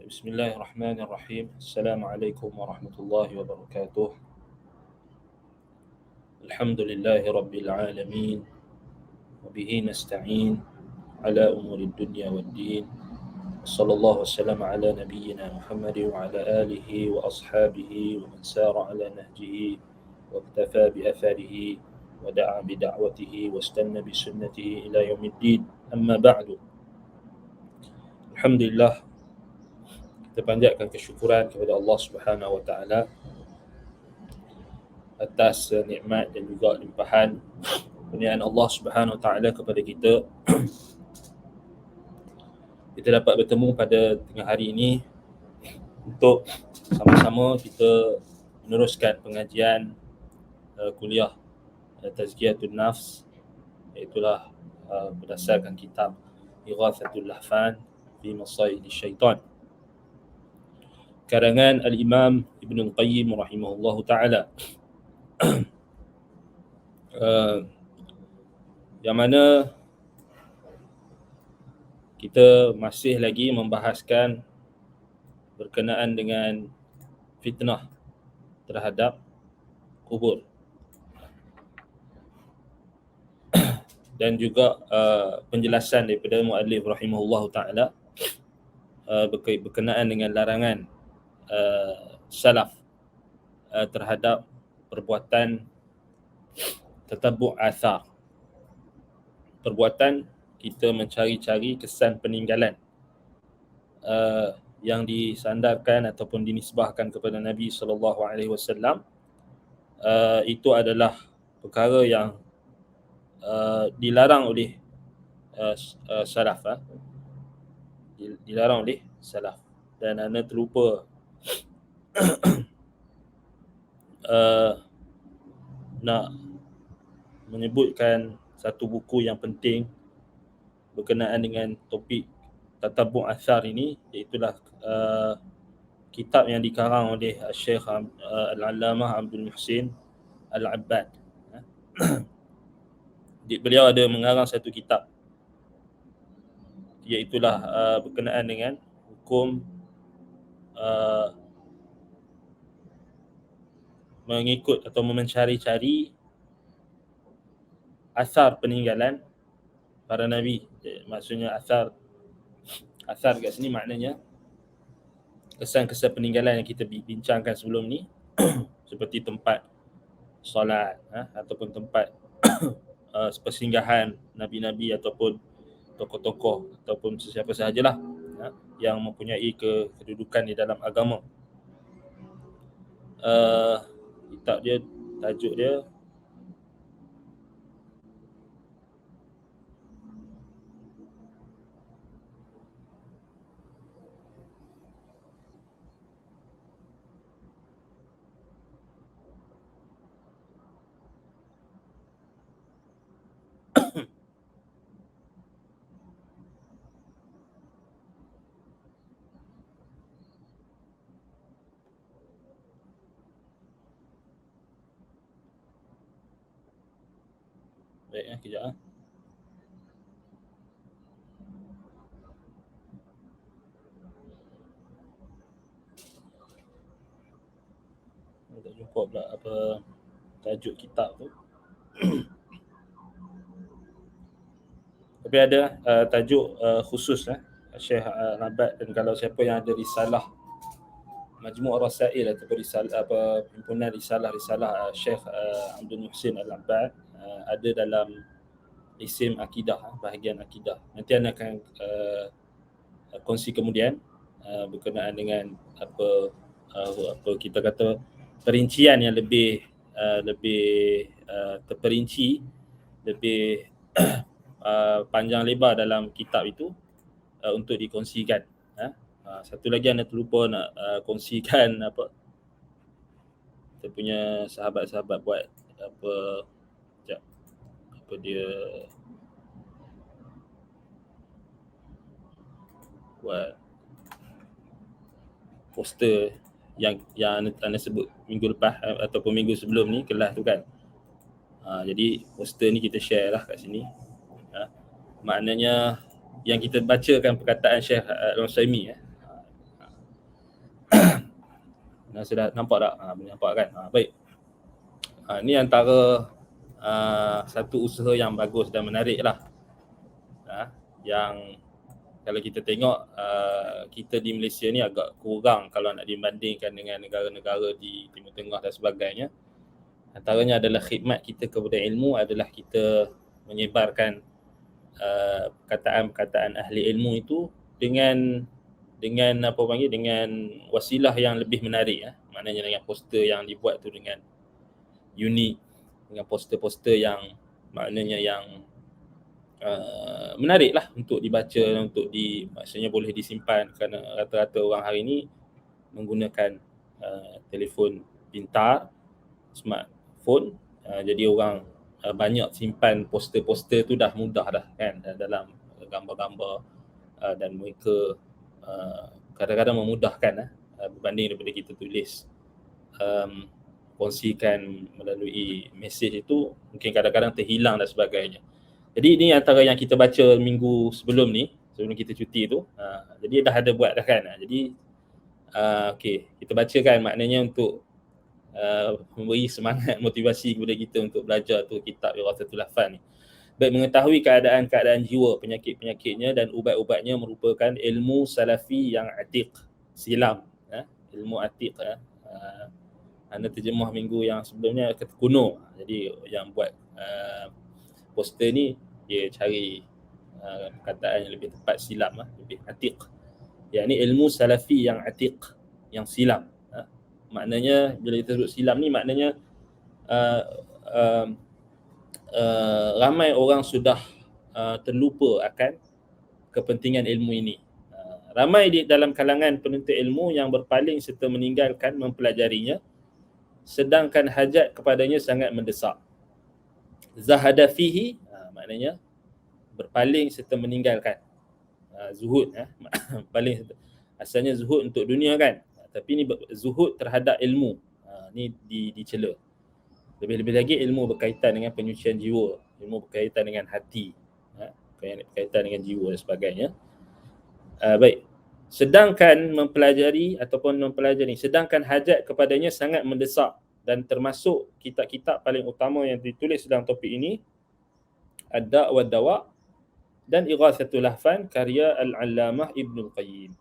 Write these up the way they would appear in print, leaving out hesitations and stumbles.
بسم الله الرحمن الرحيم. السلام عليكم ورحمة الله وبركاته. الحمد لله رب العالمين، وبه نستعين على أمور الدنيا والدين. صلى الله وسلم على نبينا محمد وعلى آله وأصحابه ومن سار على نهجه واقتفى بأثره ودعا بدعوته واستنى بسنته إلى يوم الدين. أما بعد، Alhamdulillah, kita panjatkan kesyukuran kepada Allah Subhanahu wa taala atas nikmat dan juga limpahan kurniaan Allah Subhanahu wa taala kepada kita. Kita dapat bertemu pada tengah hari ini untuk sama-sama kita meneruskan pengajian kuliah Tazkiyatun Nafs, iaitulah berdasarkan kitab Ighathatul Lahfan fi Masaidi Syaitan, karangan Al-Imam Ibn Al-Qayyim rahimahullahu ta'ala, yang mana kita masih lagi membahaskan berkenaan dengan fitnah terhadap kubur dan juga penjelasan daripada muallif rahimahullahu ta'ala berkenaan dengan larangan salaf terhadap perbuatan tatabu' athar, perbuatan kita mencari-cari kesan peninggalan yang disandarkan ataupun dinisbahkan kepada Nabi SAW. Itu adalah perkara yang dilarang oleh salaf, dilarang oleh salaf. Dan anda terlupa nak menyebutkan satu buku yang penting berkenaan dengan topik tatabu' athar ini, iaitulah kitab yang dikarang oleh Syekh Al-Allamah Abdul Muhsin Al-Abbad. Beliau ada mengarang satu kitab, iaitulah berkenaan dengan hukum mengikut atau mencari-cari asar peninggalan para nabi. Maksudnya asar kat sini maknanya kesan-kesan peninggalan yang kita bincangkan sebelum ni seperti tempat solat ataupun tempat persinggahan nabi-nabi ataupun tokoh-tokoh ataupun sesiapa sahajalah yang mempunyai kedudukan di dalam agama. Kitab dia, tajuk dia baik, kejap tak jumpa pula apa tajuk kitab tu. Tapi ada tajuk khusus Syekh Al-Abbad. Dan kalau siapa yang ada risalah Majmu' Rasail ataupun risalah himpunan risalah Syekh Abdul Muhsin Al-Abbad, ada dalam isim akidah, bahagian akidah. Nanti anda akan kongsi kemudian berkenaan dengan apa kita kata perincian yang lebih terperinci, lebih panjang lebar dalam kitab itu untuk dikongsikan. Satu lagi anda terlupa nak kongsikan apa kita punya sahabat-sahabat buat apa dia buat poster yang anda sebut minggu lepas ataupun minggu sebelum ni kelas tu kan. Jadi poster ni kita share lah kat sini. Maknanya yang kita bacakan perkataan Syekh Al-Utsaimin Sudah nampak tak? Boleh nampak kan? Baik. Ini antara satu usaha yang bagus dan menarik lah. Yang kalau kita tengok kita di Malaysia ni agak kurang kalau nak dibandingkan dengan negara-negara di Timur Tengah dan sebagainya. Antaranya adalah khidmat kita kepada ilmu adalah kita menyebarkan perkataan-perkataan ahli ilmu itu dengan apa panggil, dengan wasilah yang lebih menarik. Maknanya dengan poster yang dibuat tu dengan unik, dengan poster-poster yang maknanya yang menarik lah untuk dibaca, untuk maksudnya boleh disimpan, kerana rata-rata orang hari ni menggunakan telefon pintar, smartphone, jadi orang banyak simpan poster-poster tu dah mudah dah kan, dalam gambar-gambar, dan mereka kadang-kadang memudahkan berbanding daripada kita tulis, kongsikan melalui mesej itu mungkin kadang-kadang terhilang dan sebagainya. Jadi ini antara yang kita baca minggu sebelum ni, sebelum kita cuti tu. Jadi dah ada buat dah kan. Jadi okey, kita bacakan, maknanya untuk memberi semangat, motivasi kepada kita untuk belajar tu kitab Ighathatul Lahfan ni. Baik, mengetahui keadaan-keadaan jiwa, penyakit-penyakitnya dan ubat-ubatnya merupakan ilmu salafi yang atiq, silam. Ilmu atiq. Anda terjemah minggu yang sebelumnya kata kuno. Jadi yang buat poster ni dia cari perkataan yang lebih tepat, silam, lebih atiq. Yang ni ilmu salafi yang atiq, yang silam. Maknanya bila kita sebut silam ni maknanya ramai orang sudah terlupa akan kepentingan ilmu ini. Ramai di dalam kalangan penuntut ilmu yang berpaling serta meninggalkan mempelajarinya, sedangkan hajat kepadanya sangat mendesak. Zahada fihi, maknanya berpaling serta meninggalkan. Zuhud, paling asalnya zuhud untuk dunia kan, tapi ni zuhud terhadap ilmu. Ni dicela. Lebih-lebih lagi ilmu berkaitan dengan penyucian jiwa, ilmu berkaitan dengan hati, berkaitan dengan jiwa dan sebagainya. Baik. Sedangkan sedangkan hajat kepadanya sangat mendesak, dan termasuk kitab-kitab paling utama yang ditulis dalam topik ini Ad-Da' wa Dawa' dan Ighathatul Lahfan karya Al-Allamah Ibnul Qayyim.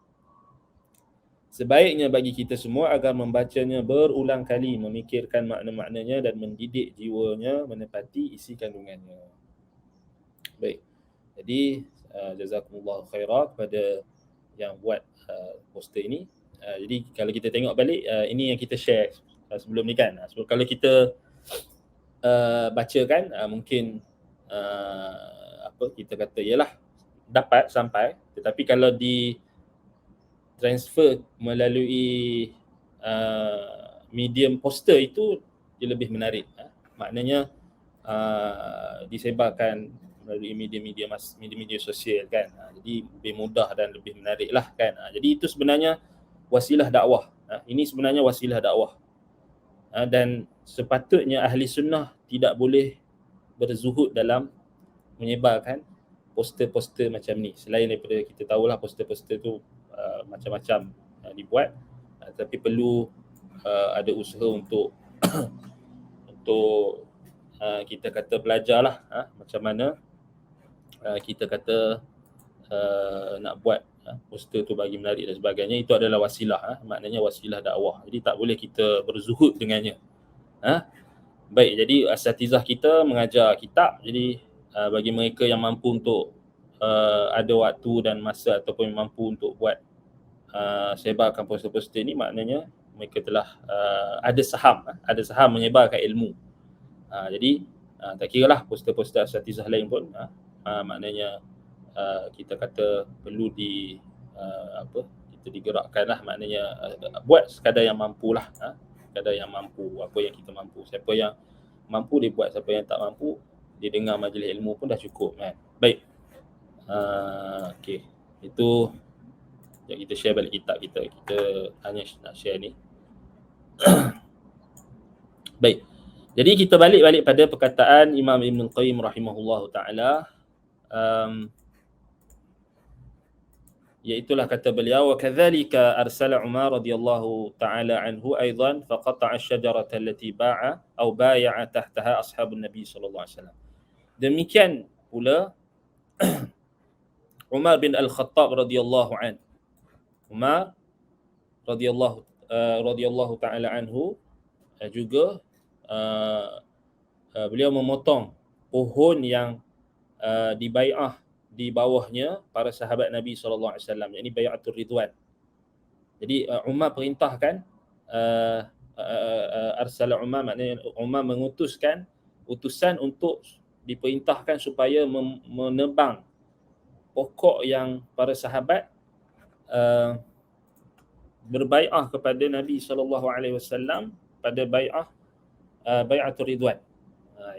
Sebaiknya bagi kita semua agar membacanya berulang kali, memikirkan makna-maknanya dan mendidik jiwanya menepati isi kandungannya. Baik. Jadi jazakumullah khairah kepada yang buat poster ini. Jadi kalau kita tengok balik, ini yang kita share sebelum ni kan. Sebelum kalau kita baca kan, mungkin kita kata ialah dapat sampai, tetapi kalau di transfer melalui medium poster itu dia lebih menarik. Maknanya disebarkan melalui media sosial kan. Jadi lebih mudah dan lebih menarik lah kan. Jadi itu sebenarnya wasilah dakwah. Ini sebenarnya wasilah dakwah. Dan sepatutnya ahli sunnah tidak boleh berzuhud dalam menyebarkan poster-poster macam ni. Selain daripada kita tahulah poster-poster tu macam-macam dibuat, tapi perlu ada usaha untuk untuk kita kata belajarlah macam mana kita kata nak buat poster tu bagi menarik dan sebagainya. Itu adalah wasilah, maknanya wasilah dakwah. Jadi tak boleh kita berzuhud dengannya. Baik, jadi asatizah kita mengajar kitab. Jadi bagi mereka yang mampu untuk ada waktu dan masa ataupun mampu untuk buat sebarkan poster-poster ni, maknanya mereka telah ada saham menyebarkan ilmu. Jadi tak kiralah poster-poster asatizah lain pun, maknanya kita kata perlu kita digerakkan lah, maknanya buat sekadar yang mampulah, sekadar yang mampu, apa yang kita mampu. Siapa yang mampu dia buat, siapa yang tak mampu dia dengar majlis ilmu pun dah cukup kan. Baik. Okey. Itu yang kita share balik kitab kita. Kita hanya nak share ni. Baik. Jadi kita balik pada perkataan Imam Ibnul Qayyim rahimahullahu taala. Iaitulah kata beliau, wa kadzalika arsala Umar radhiyallahu taala anhu aidan faqata'a asy-syajarata allati ba'a atau baya'a tahtaha ashabun nabi sallallahu alaihi wasallam. Demikian pula Umar bin Al-Khattab radhiyallahu an. Umar radhiyallahu taala anhu juga beliau memotong pohon yang dibai'ah di bawahnya para sahabat Nabi sallallahu alaihi wasallam, yakni bai'atul ridwan. Jadi Umar perintahkan arsala Umar, maknanya Umar mengutuskan utusan untuk diperintahkan supaya menebang pokok yang para sahabat berbai'ah kepada Nabi sallallahu alaihi wasallam pada bai'atul ridwan.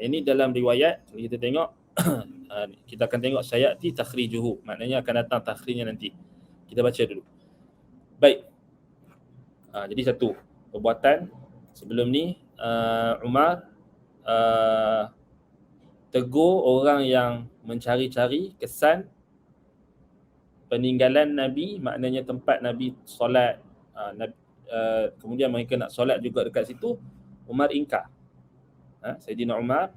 Ini dalam riwayat, kalau kita tengok kita akan tengok sayati takhrijuhu, maknanya akan datang takhrijnya nanti. Kita baca dulu. Baik. Jadi satu perbuatan sebelum ni Umar tegur orang yang mencari-cari kesan peninggalan Nabi, maknanya tempat Nabi solat, kemudian mereka nak solat juga dekat situ, Umar ingkar. Sayyidina Umar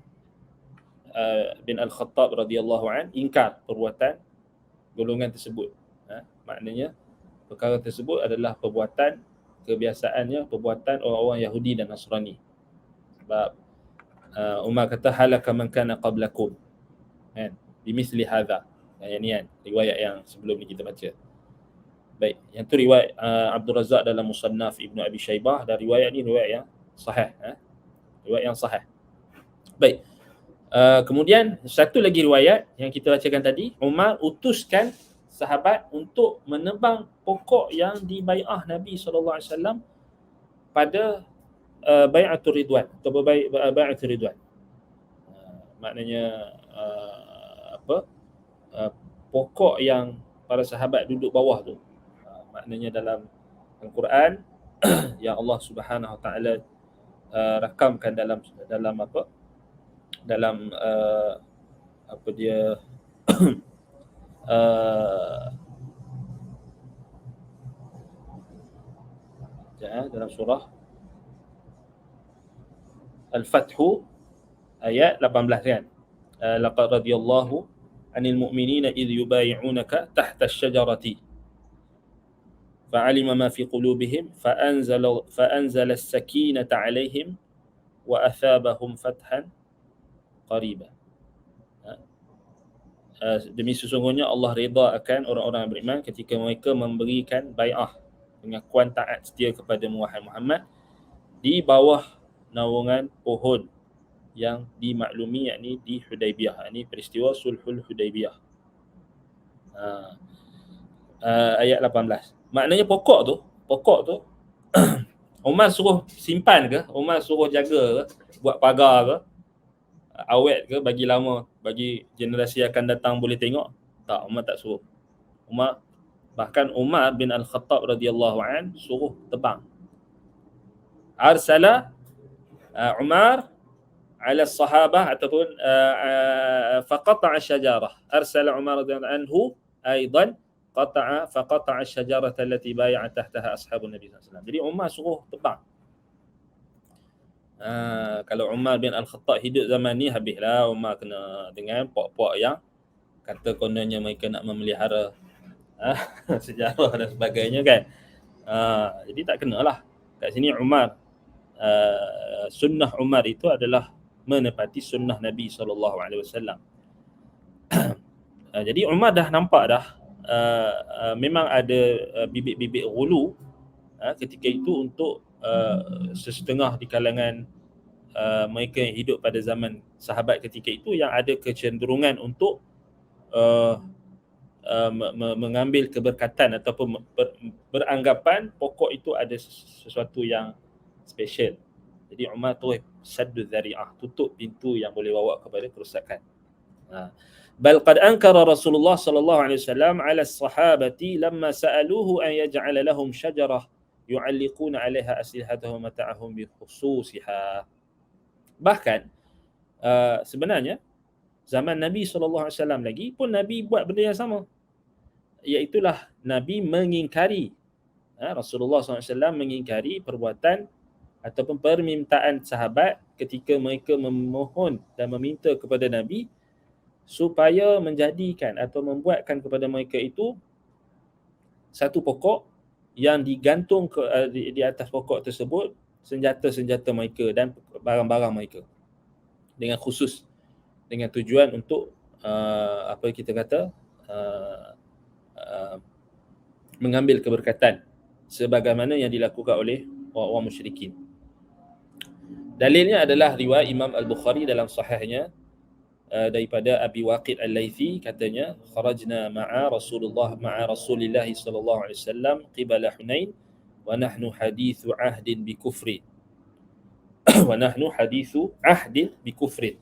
bin Al-Khattab radhiyallahu an ingkar perbuatan golongan tersebut. Maknanya perkara tersebut adalah perbuatan kebiasaannya, perbuatan orang-orang Yahudi dan Nasrani. Sebab Umar kata halaka man kana qablakum, kan, bimisli hadha. Yang ni kan riwayat yang sebelum ni kita baca. Baik, yang tu riwayat Abdul Razzaq dalam Musannaf Ibnu Abi Shaybah, dan riwayat ni riwayat yang sahih, riwayat yang sahih. Baik. Kemudian satu lagi riwayat yang kita bacakan tadi, Umar utuskan sahabat untuk menebang pokok yang dibai'ah Nabi SAW pada bai'atul ridwan atau bai'atul ridwan. Maknanya pokok yang para sahabat duduk bawah tu. Maknanya dalam Al-Quran yang Allah Subhanahu Wa Taala rakamkan dalam dalam surah Al-Fathu ayat 18 kan. Laqad radiyallahu 'anil mu'minina idh yubay'unaka tahta asy-syajarati fa'alima ma fi qulubihim fa'anzala as-sakinata 'alaihim wa athabahum fathan qariba. Demi sesungguhnya Allah redha akan orang-orang yang beriman ketika mereka memberikan bai'ah, pengakuan taat setia kepada Muhammad di bawah naungan pohon yang dimaklumi, yakni di Hudaibiyah, yakni peristiwa Sulhul Hudaibiyah. Ayat 18. Maknanya pokok tu Umar suruh simpan ke, Umar suruh jaga ke, buat pagar ke, awet ke, bagi lama, bagi generasi akan datang boleh tengok? Tak, Umar tak suruh. Bahkan Umar bin Al-Khattab radhiyallahu an suruh tebang. Arsala Umar ala sahabah ataupun faqata'a syajarah. Arsala Umar radhiyallahu anhu aidan faqata'a syajarata allati baya'a tahtaha ashabun nabi sallallahu alaihi wasallam. Jadi Umar suruh tebang. Kalau Umar bin Al-Khattab hidup zaman ni, habislah Umar kena dengan puak-puak yang kata kononnya mereka nak memelihara sejarah dan sebagainya kan. Jadi tak kenalah. Kat sini Umar, sunnah Umar itu adalah menepati sunnah Nabi SAW. Jadi Umar dah nampak dah memang ada bibit-bibit ghulu ketika itu untuk sesetengah di kalangan mereka yang hidup pada zaman sahabat ketika itu, yang ada kecenderungan untuk mengambil keberkatan ataupun beranggapan pokok itu ada sesuatu yang special. Jadi Umar tu saddu dzari'ah, tutup pintu yang boleh bawa kepada kerosakan. Bal qad ankara Rasulullah sallallahu alaihi wasallam ala as-sahabati lamma sa'aluhu an yaj'ala lahum syajarah yu'alliquna 'alaiha aslihatahum mata'ahum bi khususiha. Bahkan sebenarnya zaman Nabi SAW lagi pun Nabi buat benda yang sama, iaitulah Nabi mengingkari, Rasulullah SAW mengingkari perbuatan ataupun permintaan sahabat ketika mereka memohon dan meminta kepada Nabi supaya menjadikan atau membuatkan kepada mereka itu satu pokok yang digantung di atas pokok tersebut senjata-senjata mereka dan barang-barang mereka, dengan khusus dengan tujuan untuk apa kita kata mengambil keberkatan sebagaimana yang dilakukan oleh orang-orang musyrikin. Dalilnya adalah riwayat Imam Al-Bukhari dalam sahihnya daripada Abi Waqid Al-Laythi, katanya kharajna ma'a Rasulillah sallallahu alaihi wasallam qibala Hunain wa nahnu hadithu ahdin bi kufri wa nahnu hadithu ahdin bi kufrin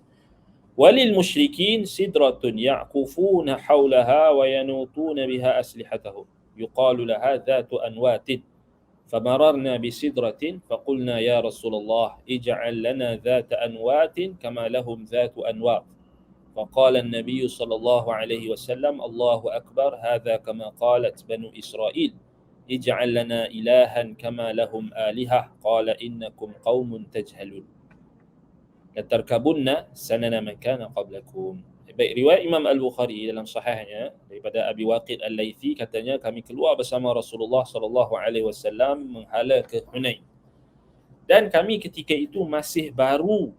walil musyrikin sidratun ya'kufuna hawlaha wa yanutuna biha aslihatahum yuqalu laha dhatu anwatin فمررنا بسدرة فقلنا يا رسول الله اجعل لنا ذات أنوات كما لهم ذات أنواط فقال النبي صلى الله عليه وسلم الله أكبر هذا كما قالت بنو إسرائيل اجعل لنا إلها كما لهم آلهة قال إنكم قوم تجهلون لتركبن سنن من كان قبلكم. Baik, riwayat Imam Al-Bukhari dalam sahihnya daripada Abi Waqid Al-Laythi, katanya kami keluar bersama Rasulullah sallallahu alaihi wasallam menghala ke Hunain. Dan kami ketika itu masih baru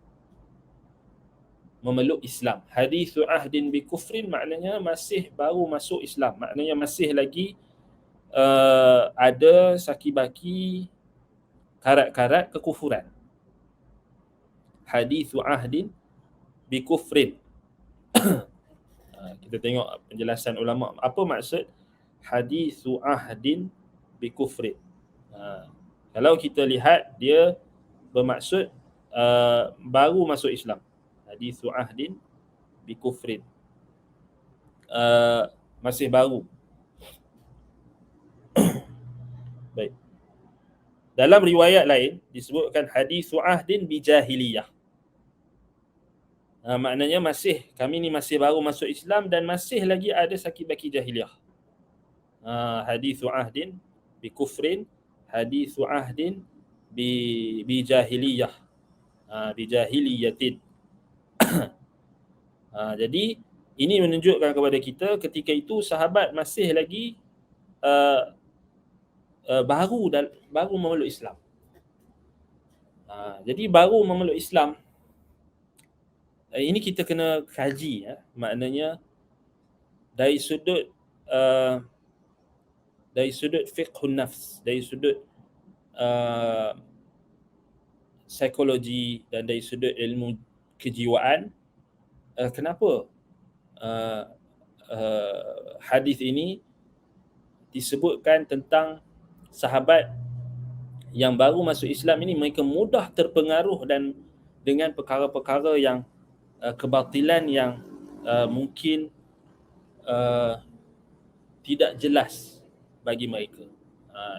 memeluk Islam. Hadithu ahdin bi kufrin maknanya masih baru masuk Islam. Maknanya masih lagi ada saki-baki karat-karat kekufuran. Hadithu ahdin bi kufrin. Kita tengok penjelasan ulama apa maksud hadithu ahdin bi kufrin. Kalau kita lihat dia bermaksud baru masuk Islam. Hadithu ahdin bi kufrin, masih baru. Baik. Dalam riwayat lain disebutkan hadithu ahdin bi jahiliyah. Maknanya kami ni masih baru masuk Islam dan masih lagi ada saki-baki jahiliyah. Hadithu ahdin bi kufrin, hadithu ahdin bi jahiliyah, bi jahiliyatin. Jadi ini menunjukkan kepada kita ketika itu sahabat masih lagi baru memeluk Islam. Jadi baru memeluk Islam, ini kita kena kaji, maknanya dari sudut fiqhun nafs, dari sudut psikologi dan dari sudut ilmu kejiwaan, kenapa hadis ini disebutkan tentang sahabat yang baru masuk Islam ini, mereka mudah terpengaruh dan dengan perkara-perkara yang kebatilan yang mungkin tidak jelas bagi mereka.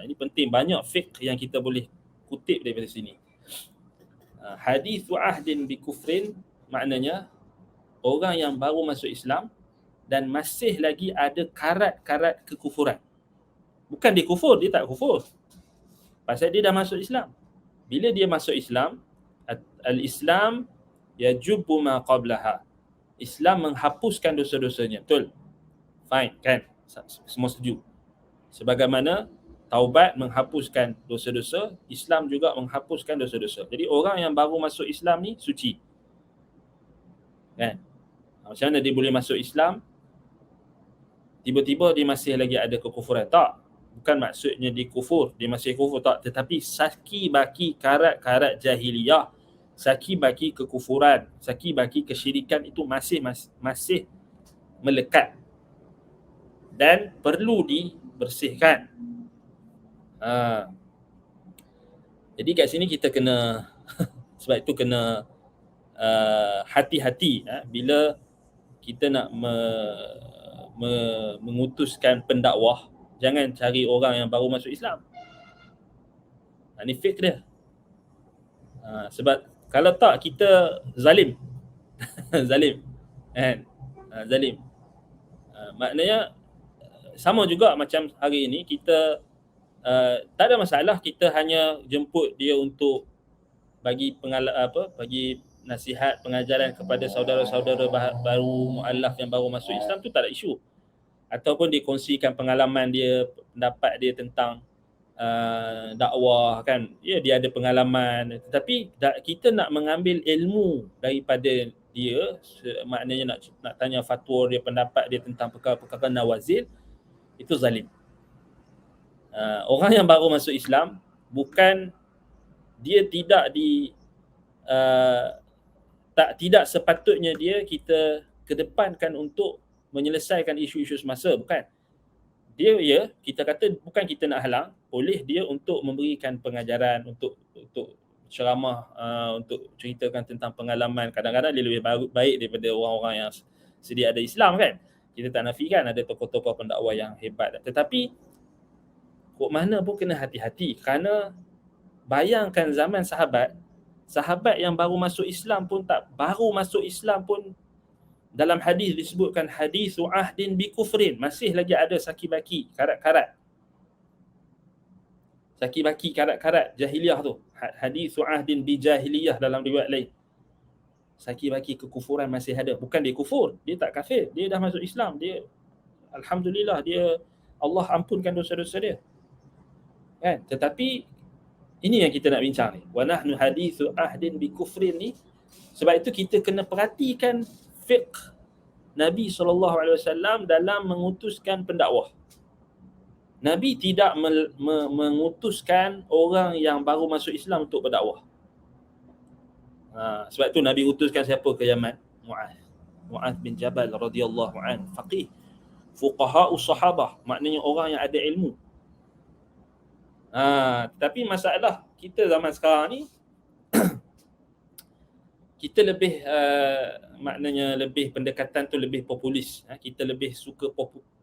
Ini penting, banyak fiqh yang kita boleh kutip daripada sini. Hadithu ahdin bi kufrin maknanya orang yang baru masuk Islam dan masih lagi ada karat-karat kekufuran. Bukan dia kufur, dia tak kufur. Pasal dia dah masuk Islam. Bila dia masuk Islam, al-Islam yajubbu ma qablaha. Islam menghapuskan dosa-dosanya. Betul? Fine, kan? Semua setuju. Sebagaimana taubat menghapuskan dosa-dosa, Islam juga menghapuskan dosa-dosa. Jadi orang yang baru masuk Islam ni suci. Kan? Macam mana dia boleh masuk Islam, tiba-tiba dia masih lagi ada kekufuran? Tak. Bukan maksudnya dia kufur, dia masih kufur, tak. Tetapi saki-baki karat-karat jahiliyah, saki-baki kekufuran, saki-baki kesyirikan itu masih melekat dan perlu dibersihkan. Jadi kat sini kita kena sebab itu kena hati-hati bila kita nak mengutuskan pendakwah. Jangan cari orang yang baru masuk Islam. Ini fake dia. Sebab kalau tak, kita zalim. Zalim. Kan? Zalim. Maknanya sama juga macam hari ini kita tak ada masalah kita hanya jemput dia untuk bagi bagi nasihat pengajaran kepada saudara-saudara baru mualaf yang baru masuk Islam, tu tak ada isu. Ataupun dia kongsikan pengalaman dia, pendapat dia tentang dakwah kan. Ya, dia ada pengalaman, tetapi kita nak mengambil ilmu daripada dia, maknanya nak tanya fatwa dia, pendapat dia tentang perkara-perkara nawazil, itu zalim. Orang yang baru masuk Islam, bukan dia tidak tidak sepatutnya kita kedepankan untuk menyelesaikan isu-isu semasa, bukan. Dia kita kata bukan kita nak halang, boleh dia untuk memberikan pengajaran, untuk ceramah, untuk ceritakan tentang pengalaman. Kadang-kadang dia lebih baik daripada orang-orang yang sedia ada Islam kan. Kita tak nafikan ada tokoh-tokoh pendakwah yang hebat, tetapi kok mana pun kena hati-hati, kerana bayangkan zaman sahabat yang baru masuk Islam pun dalam hadis disebutkan hadithu ahdin bi kufrin, masih lagi ada saki-baki, karat-karat jahiliyah tu. Hadithu ahdin bi jahiliyah dalam riwayat lain. Saki-baki kekufuran masih ada. Bukan dia kufur, dia tak kafir, dia dah masuk Islam, dia alhamdulillah, dia Allah ampunkan dosa-dosa dia. Kan? Tetapi ini yang kita nak bincang ni. Wa nahnu hadithu ahdin bi kufrin ni. Sebab itu kita kena perhatikan fiqh Nabi SAW dalam mengutuskan pendakwah. Nabi tidak mengutuskan orang yang baru masuk Islam untuk berdakwah. Sebab itu Nabi utuskan siapa ke Yaman? Mu'adh bin Jabal radhiyallahu an, faqih, fuqaha'us sahabah, maknanya orang yang ada ilmu. Tapi masalah kita zaman sekarang ni kita lebih maknanya lebih pendekatan tu lebih populis. Kita lebih suka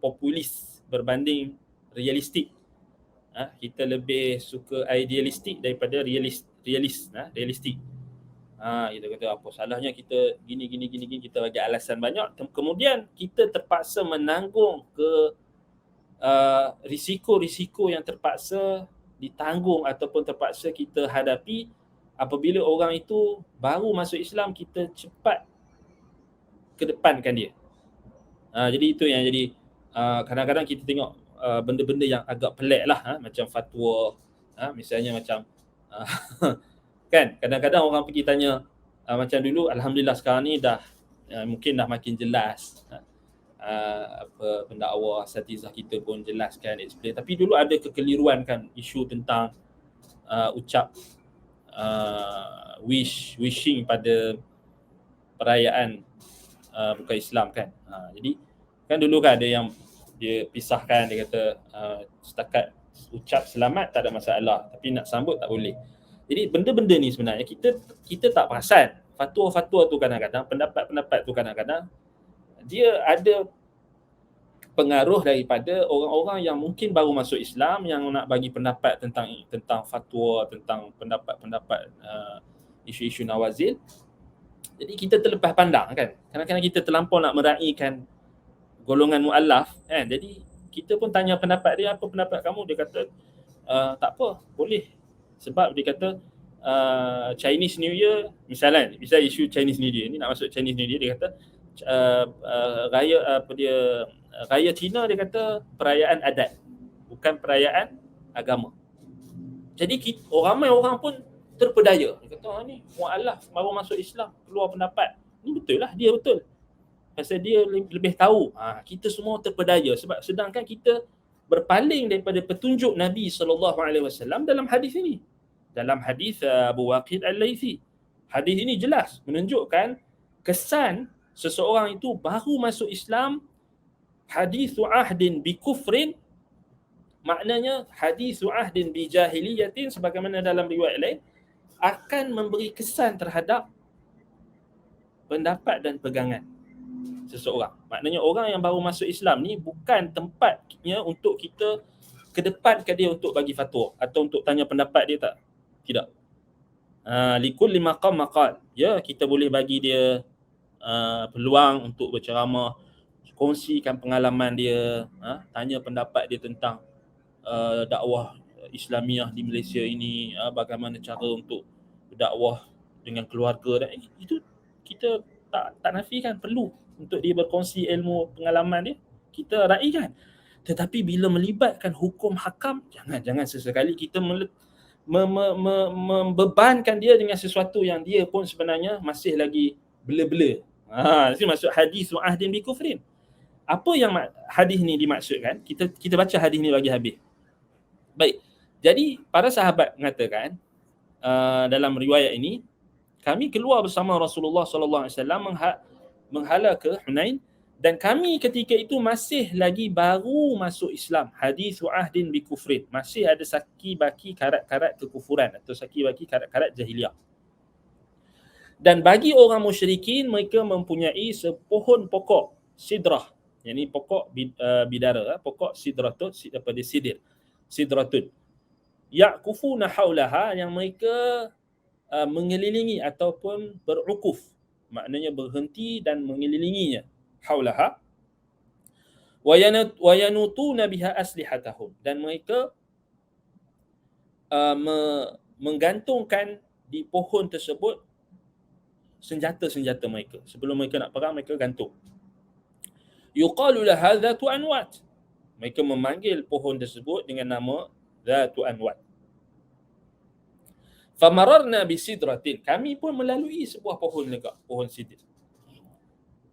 populis berbanding realistik. Kita lebih suka idealistik daripada realistik. Kita kata apa salahnya kita gini kita bagi alasan banyak, kemudian kita terpaksa menanggung risiko-risiko yang terpaksa ditanggung ataupun terpaksa kita hadapi apabila orang itu baru masuk Islam, kita cepat kedepankan dia. Jadi itu yang jadi kadang-kadang kita tengok benda-benda yang agak pelik lah, macam fatwa, misalnya macam kan, kadang-kadang orang pergi tanya macam dulu, alhamdulillah sekarang ni dah mungkin dah makin jelas, apa pendakwa asatizah kita pun jelaskan, explain. Tapi dulu ada kekeliruan kan, isu tentang ucap wishing pada perayaan bukan Islam kan. Jadi kan dulu kan ada yang dia pisahkan, dia kata setakat ucap selamat tak ada masalah, tapi nak sambut tak boleh. Jadi benda-benda ni sebenarnya kita tak perasan. Fatwa-fatwa tu kadang-kadang, pendapat-pendapat tu kadang-kadang dia ada pengaruh daripada orang-orang yang mungkin baru masuk Islam, yang nak bagi pendapat tentang fatwa, tentang pendapat-pendapat isu-isu nawazil. Jadi kita terlepas pandang kan. Kadang-kadang kita terlampau nak meraihkan golongan mualaf kan. Jadi kita pun tanya pendapat dia, apa pendapat kamu? Dia kata tak apa, boleh. Sebab dia kata Chinese New Year, misal isu Chinese New Year ni, nak masuk Chinese New Year, dia kata raya Cina, dia kata perayaan adat, bukan perayaan agama. Jadi ramai orang pun terpedaya. Dia kata ni mualaf baru masuk Islam keluar pendapat. Ni betul lah, dia betul. Pasal dia lebih tahu. Kita semua terpedaya sebab sedangkan kita berpaling daripada petunjuk Nabi SAW dalam hadis ini. Dalam hadis Abu Waqid Al-Laythi. Hadis ini jelas menunjukkan kesan seseorang itu baru masuk Islam, hadithu ahdin bi kufrin, maknanya hadithu ahdin bi jahiliyatin, sebagaimana dalam riwayat lain, akan memberi kesan terhadap pendapat dan pegangan seseorang. Maknanya orang yang baru masuk Islam ni bukan tempatnya untuk kita kedepankan dia untuk bagi fatwa atau untuk tanya pendapat dia, tak. Tidak. Likulli maqam maqal. Ya, kita boleh bagi dia peluang untuk berceramah kongsikan pengalaman dia, tanya pendapat dia tentang dakwah Islamiah di Malaysia ini, bagaimana cara untuk berdakwah dengan keluarga, dan itu kita tak nafikan perlu untuk dia berkongsi ilmu pengalaman dia, kita raikan. Tetapi bila melibatkan hukum hakam, jangan sesekali kita membebankan dia dengan sesuatu yang dia pun sebenarnya masih lagi bela-bela. Itu maksud hadis ahdin bi kufrin. Apa yang hadis ni dimaksudkan? Kita baca hadis ni bagi habis. Baik. Jadi para sahabat mengatakan dalam riwayat ini, kami keluar bersama Rasulullah sallallahu alaihi wasallam menghala ke Hunain, dan kami ketika itu masih lagi baru masuk Islam. Hadithu ahdin bi kufrin. Masih ada saki-baki karat-karat kekufuran atau saki-baki karat-karat jahiliah. Dan bagi orang musyrikin, mereka mempunyai sepohon pokok sidrah, yakni pokok bidara, pokok sidratun, daripada sidir, sidratun, ya'kufuna haulaha, yang mereka mengelilingi ataupun berukuf, maknanya berhenti dan mengelilinginya, haulaha, wa yanutuna biha aslihatahum, dan mereka menggantungkan di pohon tersebut senjata-senjata mereka. Sebelum mereka nak perang, mereka gantung. Yuqalu laha dhatu anwat. Mereka memanggil pohon tersebut dengan nama dhatu anwat. Famararna bisidratin. Kami pun melalui sebuah pohon lega, pohon sidr.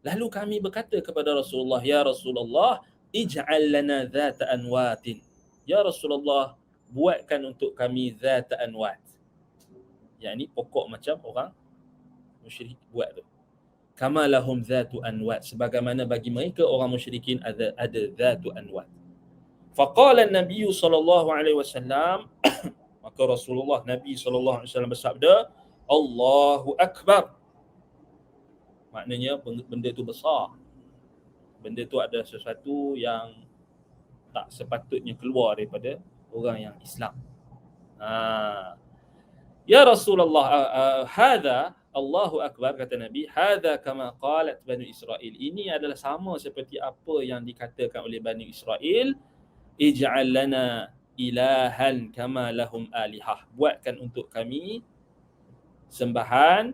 Lalu kami berkata kepada Rasulullah, ya Rasulullah, ij'al lana dhata anwatin. Ya Rasulullah, buatkan untuk kami dhata anwat. Yang ni pokok macam orang musyrik buat tu. Kama lahum dhatu anwat, sebagaimana bagi mereka orang musyrikin ada dhatu anwat. Faqala an-nabiy sallallahu alaihi wasallam, maka Rasulullah Nabi sallallahu alaihi wasallam bersabda, Allahu akbar. Maknanya benda tu besar. Benda tu ada sesuatu yang tak sepatutnya keluar daripada orang yang Islam. Ya Rasulullah, hadha, Allahu akbar, kata Nabi, hadha kama qalat Banu Israel. Ini adalah sama seperti apa yang dikatakan oleh Bani Israel, ij'al lana ilahan kama lahum alihah. Buatkan untuk kami sembahan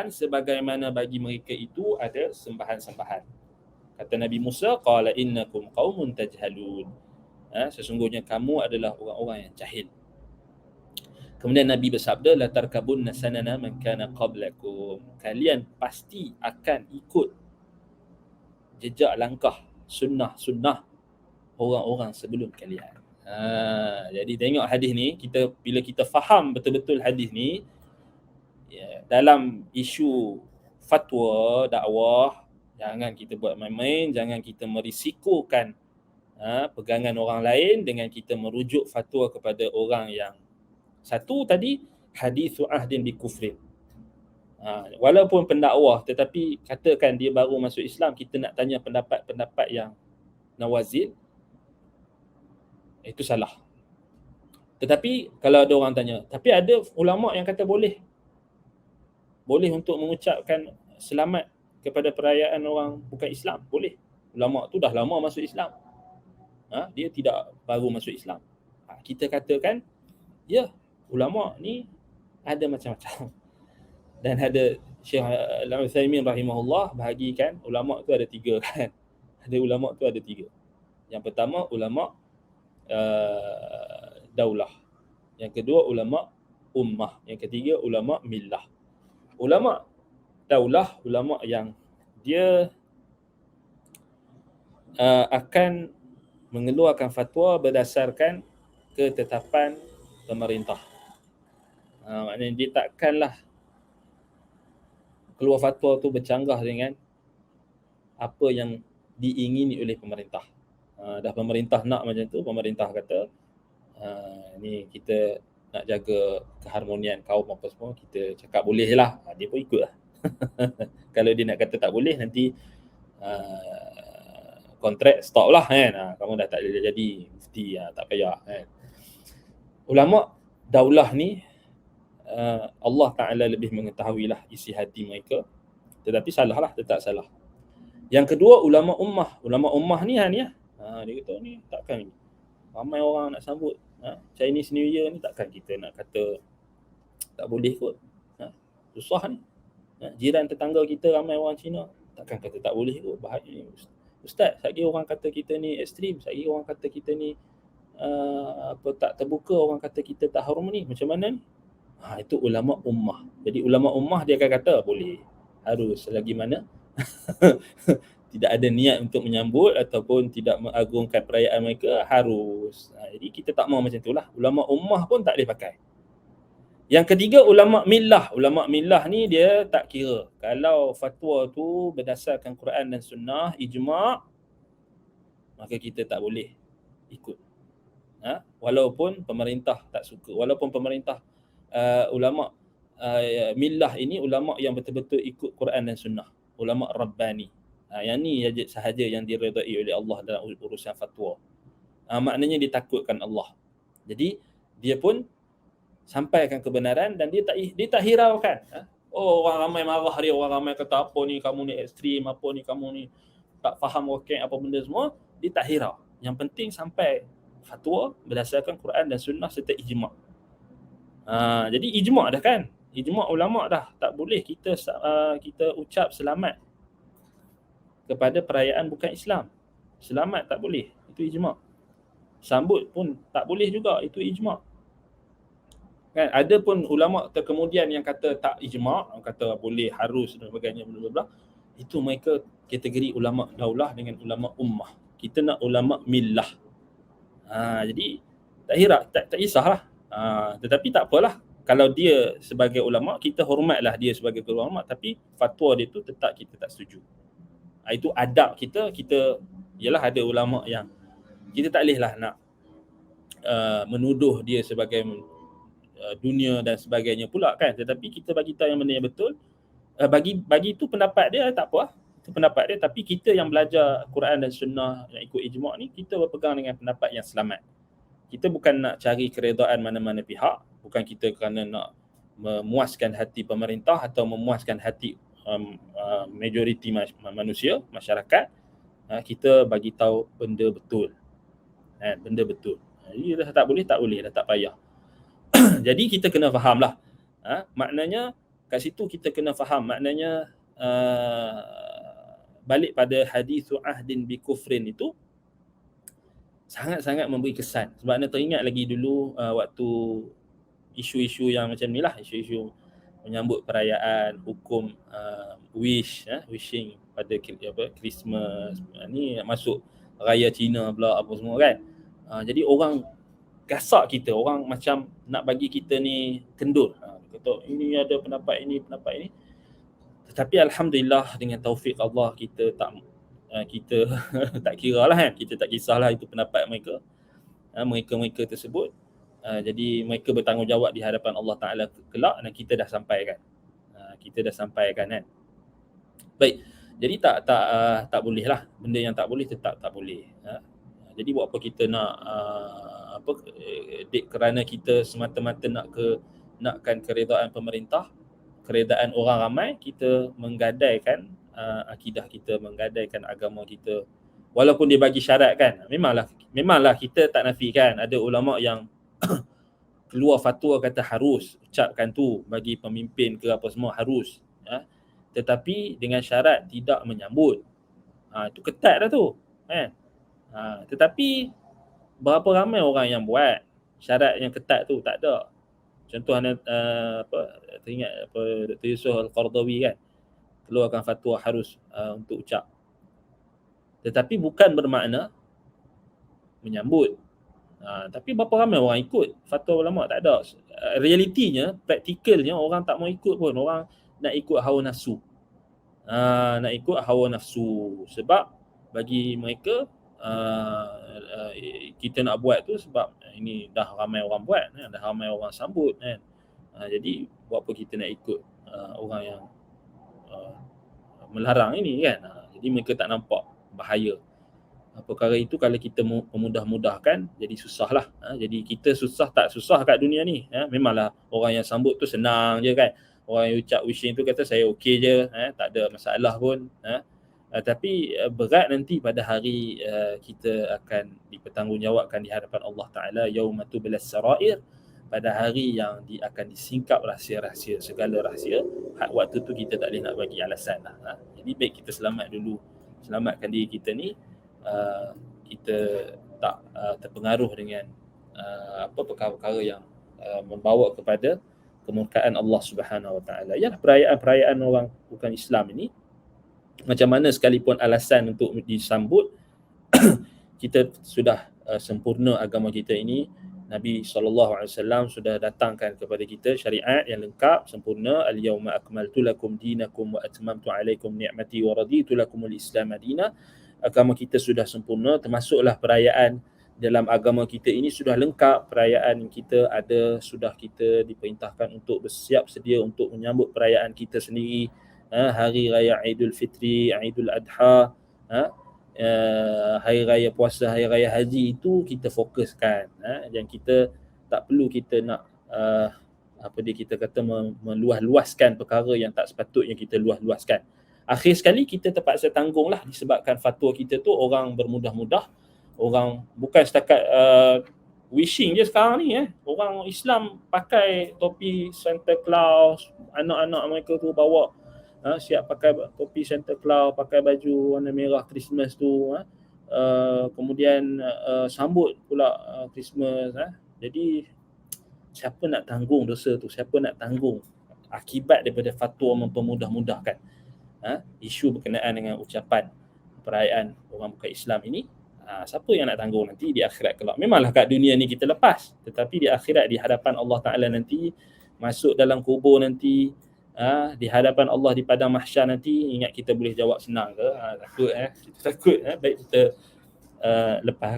sebagaimana bagi mereka itu ada sembahan-sembahan. Kata Nabi Musa, qala innakum qaumun tajhalun. Sesungguhnya kamu adalah orang-orang yang jahil. Kemudian Nabi bersabda, la tarkabunna sanana man kana qablakum. Kalian pasti akan ikut jejak langkah sunnah orang-orang sebelum kalian. Jadi tengok hadis ni, bila kita faham betul-betul hadis ni, dalam isu fatwa dakwah, jangan kita buat main-main, jangan kita merisikokan pegangan orang lain dengan kita merujuk fatwa kepada orang yang satu tadi, hadithu ahdin bi kufrin. Walaupun pendakwah, tetapi katakan dia baru masuk Islam, kita nak tanya pendapat yang nawazil, itu salah. Tetapi kalau ada orang tanya, tapi ada ulama yang kata boleh untuk mengucapkan selamat kepada perayaan orang bukan Islam, boleh. Ulama tu dah lama masuk Islam, dia tidak baru masuk Islam. Kita katakan, ya, ulama ni ada macam-macam. Dan ada Syekh Al-Utsaimin rahimahullah bahagikan ulama tu ada 3 kan. Ada ulama tu ada 3. Yang pertama ulama daulah. Yang kedua ulama ummah. Yang ketiga ulama millah. Ulama daulah, ulama yang dia akan mengeluarkan fatwa berdasarkan ketetapan pemerintah. Maknanya dia takkanlah keluar fatwa tu bercanggah dengan apa yang diingini oleh pemerintah. Dah pemerintah nak macam tu, pemerintah kata ni kita nak jaga keharmonian kaum apa semua, kita cakap boleh lah, dia pun ikut lah. Kalau dia nak kata tak boleh, nanti kontrak stop lah kan. Kamu dah tak boleh jadi mufti, tak payah kan. Ulama daulah ni Allah Ta'ala lebih mengetahui lah isi hati mereka, tetapi salah lah, tetap salah. Yang kedua, ulama ummah. Ulama ummah ni dia kata ni takkan ramai orang nak sambut Chinese New Year ni, takkan kita nak kata tak boleh kot. Susah ni. Jiran tetangga kita ramai orang Cina, takkan kata tak boleh kot. Bahaya ni. Ustaz, lagi orang kata kita ni ekstrim, lagi orang kata kita ni tak terbuka, orang kata kita tak harmoni. Macam mana ni? Itu ulama ummah. Jadi ulama ummah dia akan kata boleh, harus, selagi mana tidak ada niat untuk menyambut ataupun tidak mengagungkan perayaan mereka, harus. Jadi kita tak mahu macam itulah. Ulama ummah pun tak boleh pakai. Yang ketiga, ulama millah. Ulama millah ni dia tak kira. Kalau fatwa tu berdasarkan Quran dan Sunnah, ijma', maka kita tak boleh ikut. Walaupun pemerintah tak suka, walaupun pemerintah ulama millah ini ulama yang betul-betul ikut Quran dan Sunnah, ulama Rabbani. Yang ni sahaja yang diredai oleh Allah dalam urusan fatwa. Maknanya ditakutkan Allah. Jadi dia pun sampaikan kebenaran dan dia tak hiraukan. Orang ramai marah dia, orang ramai kata apa ni kamu ni ekstrim, apa ni kamu ni tak faham roket apa benda semua, dia tak hirau. Yang penting sampai fatwa berdasarkan Quran dan Sunnah serta ijma'. Jadi ijma' dah kan? Ijma' ulama' dah. Tak boleh kita ucap selamat kepada perayaan bukan Islam. Selamat tak boleh. Itu ijma'. Sambut pun tak boleh juga. Itu ijma'. Kan? Ada pun ulama' kemudian yang kata tak ijma', kata boleh, harus dan sebagainya, bla-bla-bla. Itu mereka kategori ulama' daulah dengan ulama' ummah. Kita nak ulama' millah. Jadi tak kisahlah. Tetapi tak apalah. Kalau dia sebagai ulama', kita hormatlah dia sebagai ulama', tapi fatwa dia tu tetap kita tak setuju. Itu adab kita ialah ada ulama' yang kita tak bolehlah nak menuduh dia sebagai dunia dan sebagainya pula kan. Tetapi kita bagi tahu yang benda yang betul. Bagi itu pendapat dia, tak apa. Itu pendapat dia, tapi kita yang belajar Quran dan Sunnah yang ikut ijma' ni, kita berpegang dengan pendapat yang selamat. Kita bukan nak cari keredaan mana-mana pihak, bukan kita kerana nak memuaskan hati pemerintah atau memuaskan hati majoriti manusia, masyarakat. Kita bagi tahu benda betul. Benda betul. Jadi dah tak boleh, dah tak payah. Jadi kita kena fahamlah. Maknanya kat situ kita kena faham. Maknanya balik pada hadithu ahdin bi kufrin itu sangat-sangat memberi kesan. Sebab anda teringat lagi dulu waktu isu-isu yang macam ni lah, isu-isu menyambut perayaan, hukum wishing pada Christmas, ni masuk raya Cina pula apa semua kan. Jadi orang gasak kita, orang macam nak bagi kita ni kendur. Kata ini ada pendapat ini, pendapat ini. Tetapi alhamdulillah dengan taufik Allah kita tak kira lah kan. Kita tak kisahlah itu pendapat mereka. Mereka tersebut. Jadi mereka bertanggungjawab di hadapan Allah Ta'ala kelak dan kita dah sampaikan. Kan. Baik. Jadi tak boleh lah. Benda yang tak boleh tetap tak boleh. Jadi buat apa kita nak kerana kita semata-mata nakkan keredaan pemerintah, keredaan orang ramai, kita menggadaikan akidah kita, menggadaikan agama kita. Walaupun dia bagi syarat kan. Memanglah kita tak nafikan ada ulama yang keluar fatwa kata harus ucapkan tu bagi pemimpin ke apa semua, harus. Tetapi dengan syarat tidak menyambut. Itu ketat dah tu. Kan? Tetapi berapa ramai orang yang buat syarat yang ketat tu? Tak ada. Contoh teringat Dr. Yusof Al-Qardawi kan, keluarkan fatwa harus untuk ucap. Tetapi bukan bermakna menyambut. Tapi berapa ramai orang ikut fatwa ulama? Tak ada. Realitinya, praktikalnya orang tak mau ikut pun. Orang nak ikut hawa nafsu. Nak ikut hawa nafsu. Sebab bagi mereka kita nak buat tu sebab ini dah ramai orang buat, dah ramai orang sambut kan. Jadi buat apa kita nak ikut orang yang melarang ini kan. Jadi mereka tak nampak bahaya. Perkara itu kalau kita memudah-mudahkan, jadi susahlah. Jadi kita tak susah kat dunia ni. Memanglah orang yang sambut tu senang je kan. Orang yang ucap wishing tu kata saya okey je, tak ada masalah pun. Tapi berat nanti pada hari kita akan dipertanggungjawabkan di hadapan Allah Ta'ala, yauma tublas sarair, pada hari yang akan disingkap rahsia-rahsia, segala rahsia. Waktu tu kita tak boleh nak bagi alasan lah. Jadi baik kita selamatkan diri kita ni, kita tak terpengaruh dengan perkara-perkara yang membawa kepada kemurkaan Allah Subhanahu Wa Ta'ala. Yalah, perayaan-perayaan orang bukan Islam ini, macam mana sekalipun alasan untuk disambut, kita sudah sempurna agama kita ini. Nabi SAW sudah datangkan kepada kita syariat yang lengkap, sempurna. Al-yawma akmaltu lakum dinakum wa atmamtu alaikum ni'mati wa raditu lakumul islam madina. Agama kita sudah sempurna, termasuklah perayaan dalam agama kita ini sudah lengkap. Perayaan kita ada, sudah kita diperintahkan untuk bersiap sedia untuk menyambut perayaan kita sendiri. Hari raya Aidul Fitri, Aidul Adha, hari raya puasa, hari raya haji, itu kita fokuskan. Dan kita tak perlu kita nak kita kata meluas-luaskan perkara yang tak sepatutnya kita luas-luaskan. Akhir sekali kita terpaksa tanggunglah disebabkan fatwa kita tu orang bermudah-mudah, orang bukan setakat wishing je sekarang ni. Orang Islam pakai topi Santa Claus, anak-anak mereka tu bawa siap pakai topi Santa Claus, pakai baju warna merah Christmas tu, kemudian sambut pula Christmas. Jadi siapa nak tanggung dosa tu? Siapa nak tanggung akibat daripada fatwa mempermudah-mudahkan isu berkenaan dengan ucapan perayaan orang bukan Islam ini? Siapa yang nak tanggung nanti di akhirat kelak? Memanglah kat dunia ni kita lepas, tetapi di akhirat, di hadapan Allah Ta'ala nanti, masuk dalam kubur nanti, di hadapan Allah di padang mahsyar nanti, ingat kita boleh jawab senang ke? Takut kita takut. Baik kita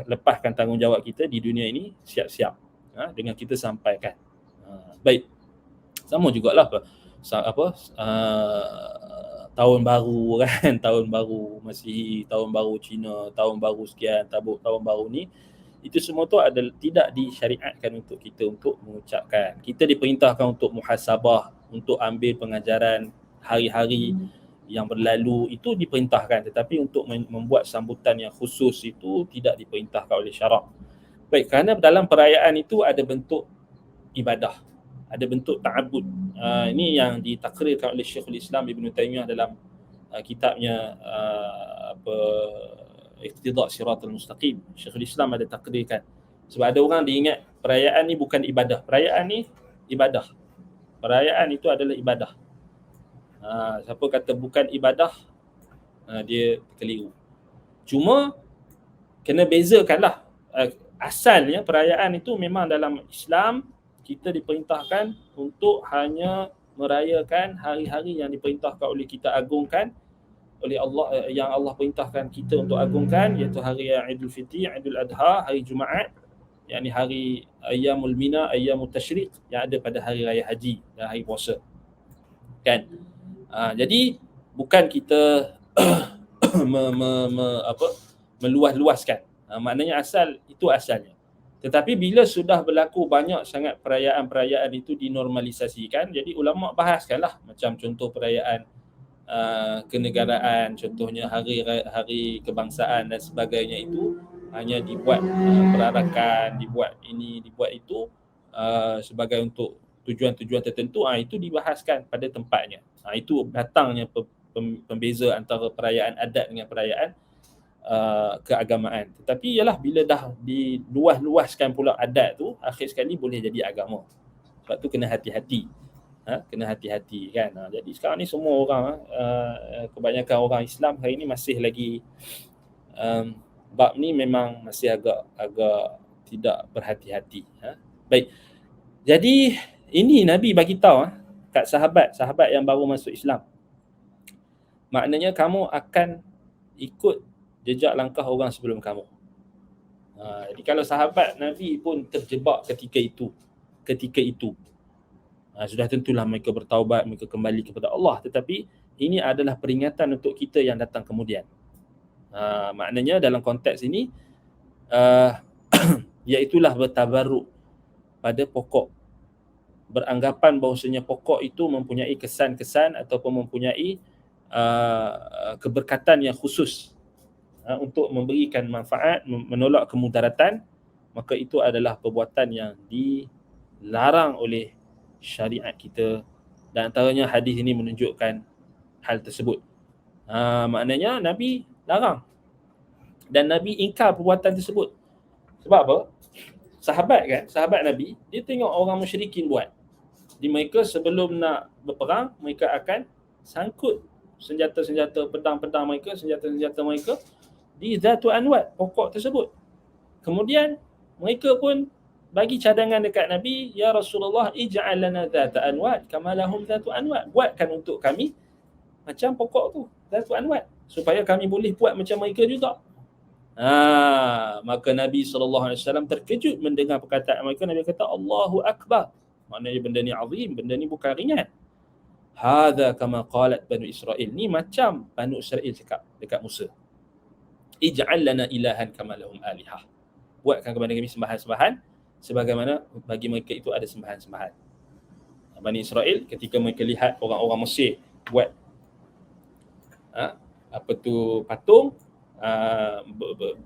lepaskan tanggungjawab kita di dunia ini, siap-siap dengan kita sampaikan. Baik, sama jugalah tahun baru kan, tahun baru Masihi, tahun baru Cina, tahun baru sekian, tahun baru ni, itu semua tu tidak disyariatkan untuk kita untuk mengucapkan. Kita diperintahkan untuk muhasabah, untuk ambil pengajaran hari-hari yang berlalu, itu diperintahkan, tetapi untuk membuat sambutan yang khusus itu tidak diperintahkan oleh syarak. Baik, kerana dalam perayaan itu ada bentuk ibadah, ada bentuk ta'abbud. Ini yang ditakrirkan oleh Syekhul Islam Ibn Taymiyah dalam kitabnya Iqtida' Siratal Mustaqim. Syekhul Islam ada takrirkan. Sebab ada orang diingat perayaan ni bukan ibadah. Perayaan ni ibadah. Perayaan itu adalah ibadah. Siapa kata bukan ibadah, dia keliru. Cuma kena bezakanlah. Asalnya perayaan itu memang dalam Islam kita diperintahkan untuk hanya merayakan hari-hari yang diperintahkan oleh kita agungkan oleh Allah, yang Allah perintahkan kita untuk agungkan, iaitu hari Aidul Fitri, Aidul Adha, hari Jumaat, yakni hari Ayyamul Mina, Ayyamut Tashriq, yang ada pada hari raya haji dan hari puasa. Kan? Jadi bukan kita meluas-luaskan. Maknanya asal itu asalnya. Tetapi bila sudah berlaku banyak sangat perayaan-perayaan itu dinormalisasikan, jadi ulama bahaskanlah, macam contoh perayaan kenegaraan, contohnya hari kebangsaan dan sebagainya, itu hanya dibuat perarakan, dibuat ini, dibuat itu sebagai untuk tujuan-tujuan tertentu, itu dibahaskan pada tempatnya. Itu datangnya pembeza antara perayaan adat dengan perayaan keagamaan. Tetapi ialah bila dah diluas-luaskan pula adat tu, akhir sekali boleh jadi agama. Sebab tu kena hati-hati. Kena hati-hati kan. Jadi sekarang ni semua orang, kebanyakan orang Islam hari ni masih lagi bab ni memang masih agak tidak berhati-hati. Baik. Jadi ini Nabi bagi tahu kat sahabat yang baru masuk Islam. Maknanya kamu akan ikut jejak langkah orang sebelum kamu. Jadi kalau sahabat Nabi pun terjebak ketika itu, sudah tentulah mereka bertaubat, mereka kembali kepada Allah. Tetapi ini adalah peringatan untuk kita yang datang kemudian. Maknanya dalam konteks ini, iaitulah bertabaruk pada pokok. Beranggapan bahawasanya pokok itu mempunyai kesan-kesan ataupun mempunyai keberkatan yang khusus untuk memberikan manfaat, menolak kemudaratan, maka itu adalah perbuatan yang dilarang oleh syariat kita. Dan antaranya hadis ini menunjukkan hal tersebut. Maknanya Nabi larang dan Nabi ingkar perbuatan tersebut. Sebab apa? Sahabat Nabi, dia tengok orang musyrikin buat. Di mereka sebelum nak berperang, mereka akan sangkut senjata-senjata, pedang-pedang mereka, senjata-senjata mereka di Zatu Anwat, pokok tersebut. Kemudian mereka pun bagi cadangan dekat Nabi, ya Rasulullah, ij'al lana Zata Anwat kama lahum Zatu Anwat. Buatkan untuk kami macam pokok tu, Zatu Anwat, supaya kami boleh buat macam mereka juga. Maka Nabi SAW terkejut mendengar perkataan mereka. Nabi kata, Allahu Akbar. Maknanya benda ni azim, benda ni bukan ringan. Hadha kama qalat Banu Israel. Ni macam Banu Israel cakap dekat Musa. Ij'al lana ilahan kama lahum alihah. Buatkan kepada kami sembahan-sembahan sebagaimana bagi mereka itu ada sembahan-sembahan. Bani Israel ketika mereka lihat orang-orang Mesir buat patung,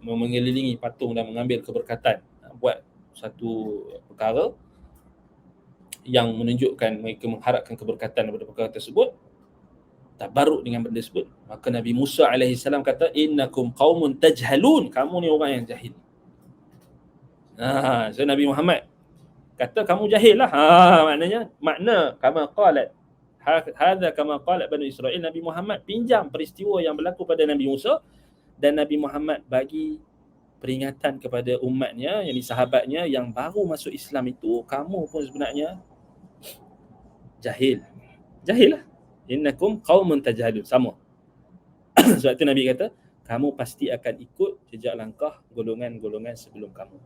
mengelilingi patung dan mengambil keberkatan, buat satu perkara yang menunjukkan mereka mengharapkan keberkatan daripada perkara tersebut, tabarruk dengan benda tersebut. Maka Nabi Musa AS kata, innakum qaumun tajhalun, kamu ni orang yang jahil. So Nabi Muhammad kata kamu jahil lah. Makna kama qalat, hadza kama qalat Banu Israel. Nabi Muhammad pinjam peristiwa yang berlaku pada Nabi Musa, dan Nabi Muhammad bagi peringatan kepada umatnya, yang sahabatnya yang baru masuk Islam itu, kamu pun sebenarnya jahil lah. Innakum qaumun tajhalun, sama. Sebab itu Nabi kata, kamu pasti akan ikut jejak langkah golongan-golongan sebelum kamu.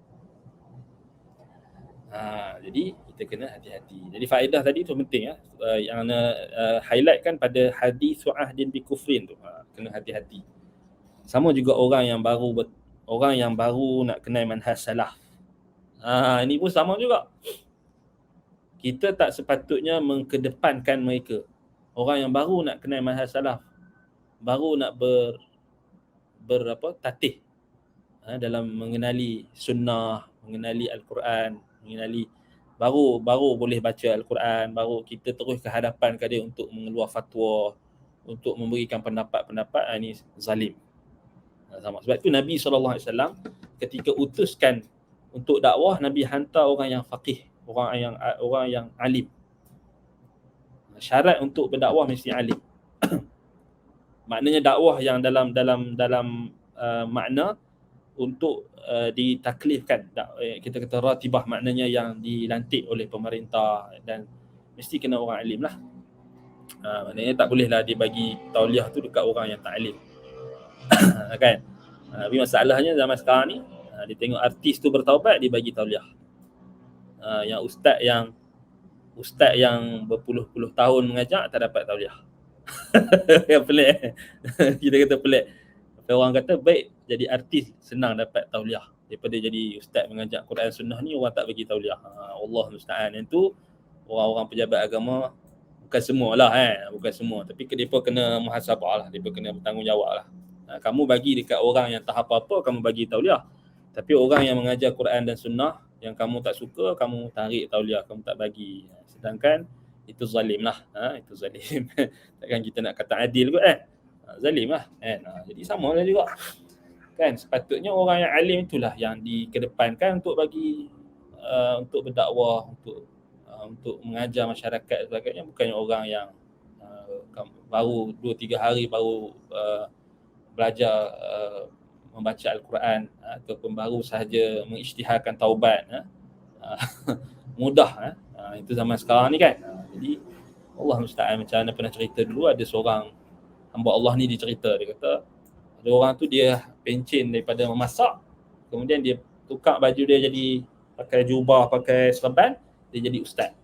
Jadi kita kena hati-hati. Jadi faedah tadi tu penting yang highlightkan pada hadis su'ahdin bi kufrin tu. Kena hati-hati. Sama juga orang yang baru nak kenal manhaj salaf. Ini pun sama juga. Kita tak sepatutnya mengkedepankan mereka. Orang yang baru nak kenal manhaj salaf, baru nak tatih dalam mengenali sunnah, mengenali Al-Quran, mengenali baru boleh baca Al-Quran, baru kita terus ke hadapan ke dia untuk mengeluar fatwa, untuk memberikan pendapat-pendapat, ini zalim. Sama. Sebab itu Nabi SAW ketika utuskan untuk dakwah, Nabi hantar orang yang faqih, orang yang alim. Syarat untuk berdakwah mesti alim. Maknanya dakwah yang dalam makna untuk ditaklifkan, kita kata ratibah, maknanya yang dilantik oleh pemerintah, dan mesti kena orang alim lah. Maknanya tak bolehlah dia bagi tauliah tu dekat orang yang tak alim. Kan? Tapi masalahnya zaman sekarang ni, dia tengok artis tu bertaubat, dia bagi tauliah. Yang ustaz yang berpuluh-puluh tahun mengajar tak dapat tauliah. Yang pelik. Kita kata pelik. Orang kata baik jadi artis senang dapat tauliah daripada jadi ustaz mengajar Quran Sunnah ni orang tak bagi tauliah. Allah musta'an. Yang tu orang-orang pejabat agama, bukan semua lah bukan semua, tapi mereka kena muhasabah lah, mereka kena bertanggungjawab lah. Kamu bagi dekat orang yang tak apa-apa, kamu bagi tauliah. Tapi orang yang mengajar Quran dan Sunnah yang kamu tak suka, kamu tarik tauliah, kamu tak bagi. Sedangkan itu zalim lah. Itu zalim. Takkan kita nak kata adil kot zalim lah jadi sama lah juga kan. Sepatutnya orang yang alim itulah yang dikedepankan untuk bagi untuk berdakwah, untuk mengajar masyarakat sebagainya, bukannya orang yang baru 2-3 hari baru belajar membaca Al-Quran ataupun baru sahaja mengisytiharkan taubat mudah itu zaman sekarang ni kan. Jadi Allah musta'an. Macam mana pernah cerita dulu, ada seorang hamba Allah ni dicerita, dia kata ada orang tu dia pencen daripada memasak, kemudian dia tukar baju dia jadi pakai jubah, pakai serban, dia jadi ustaz.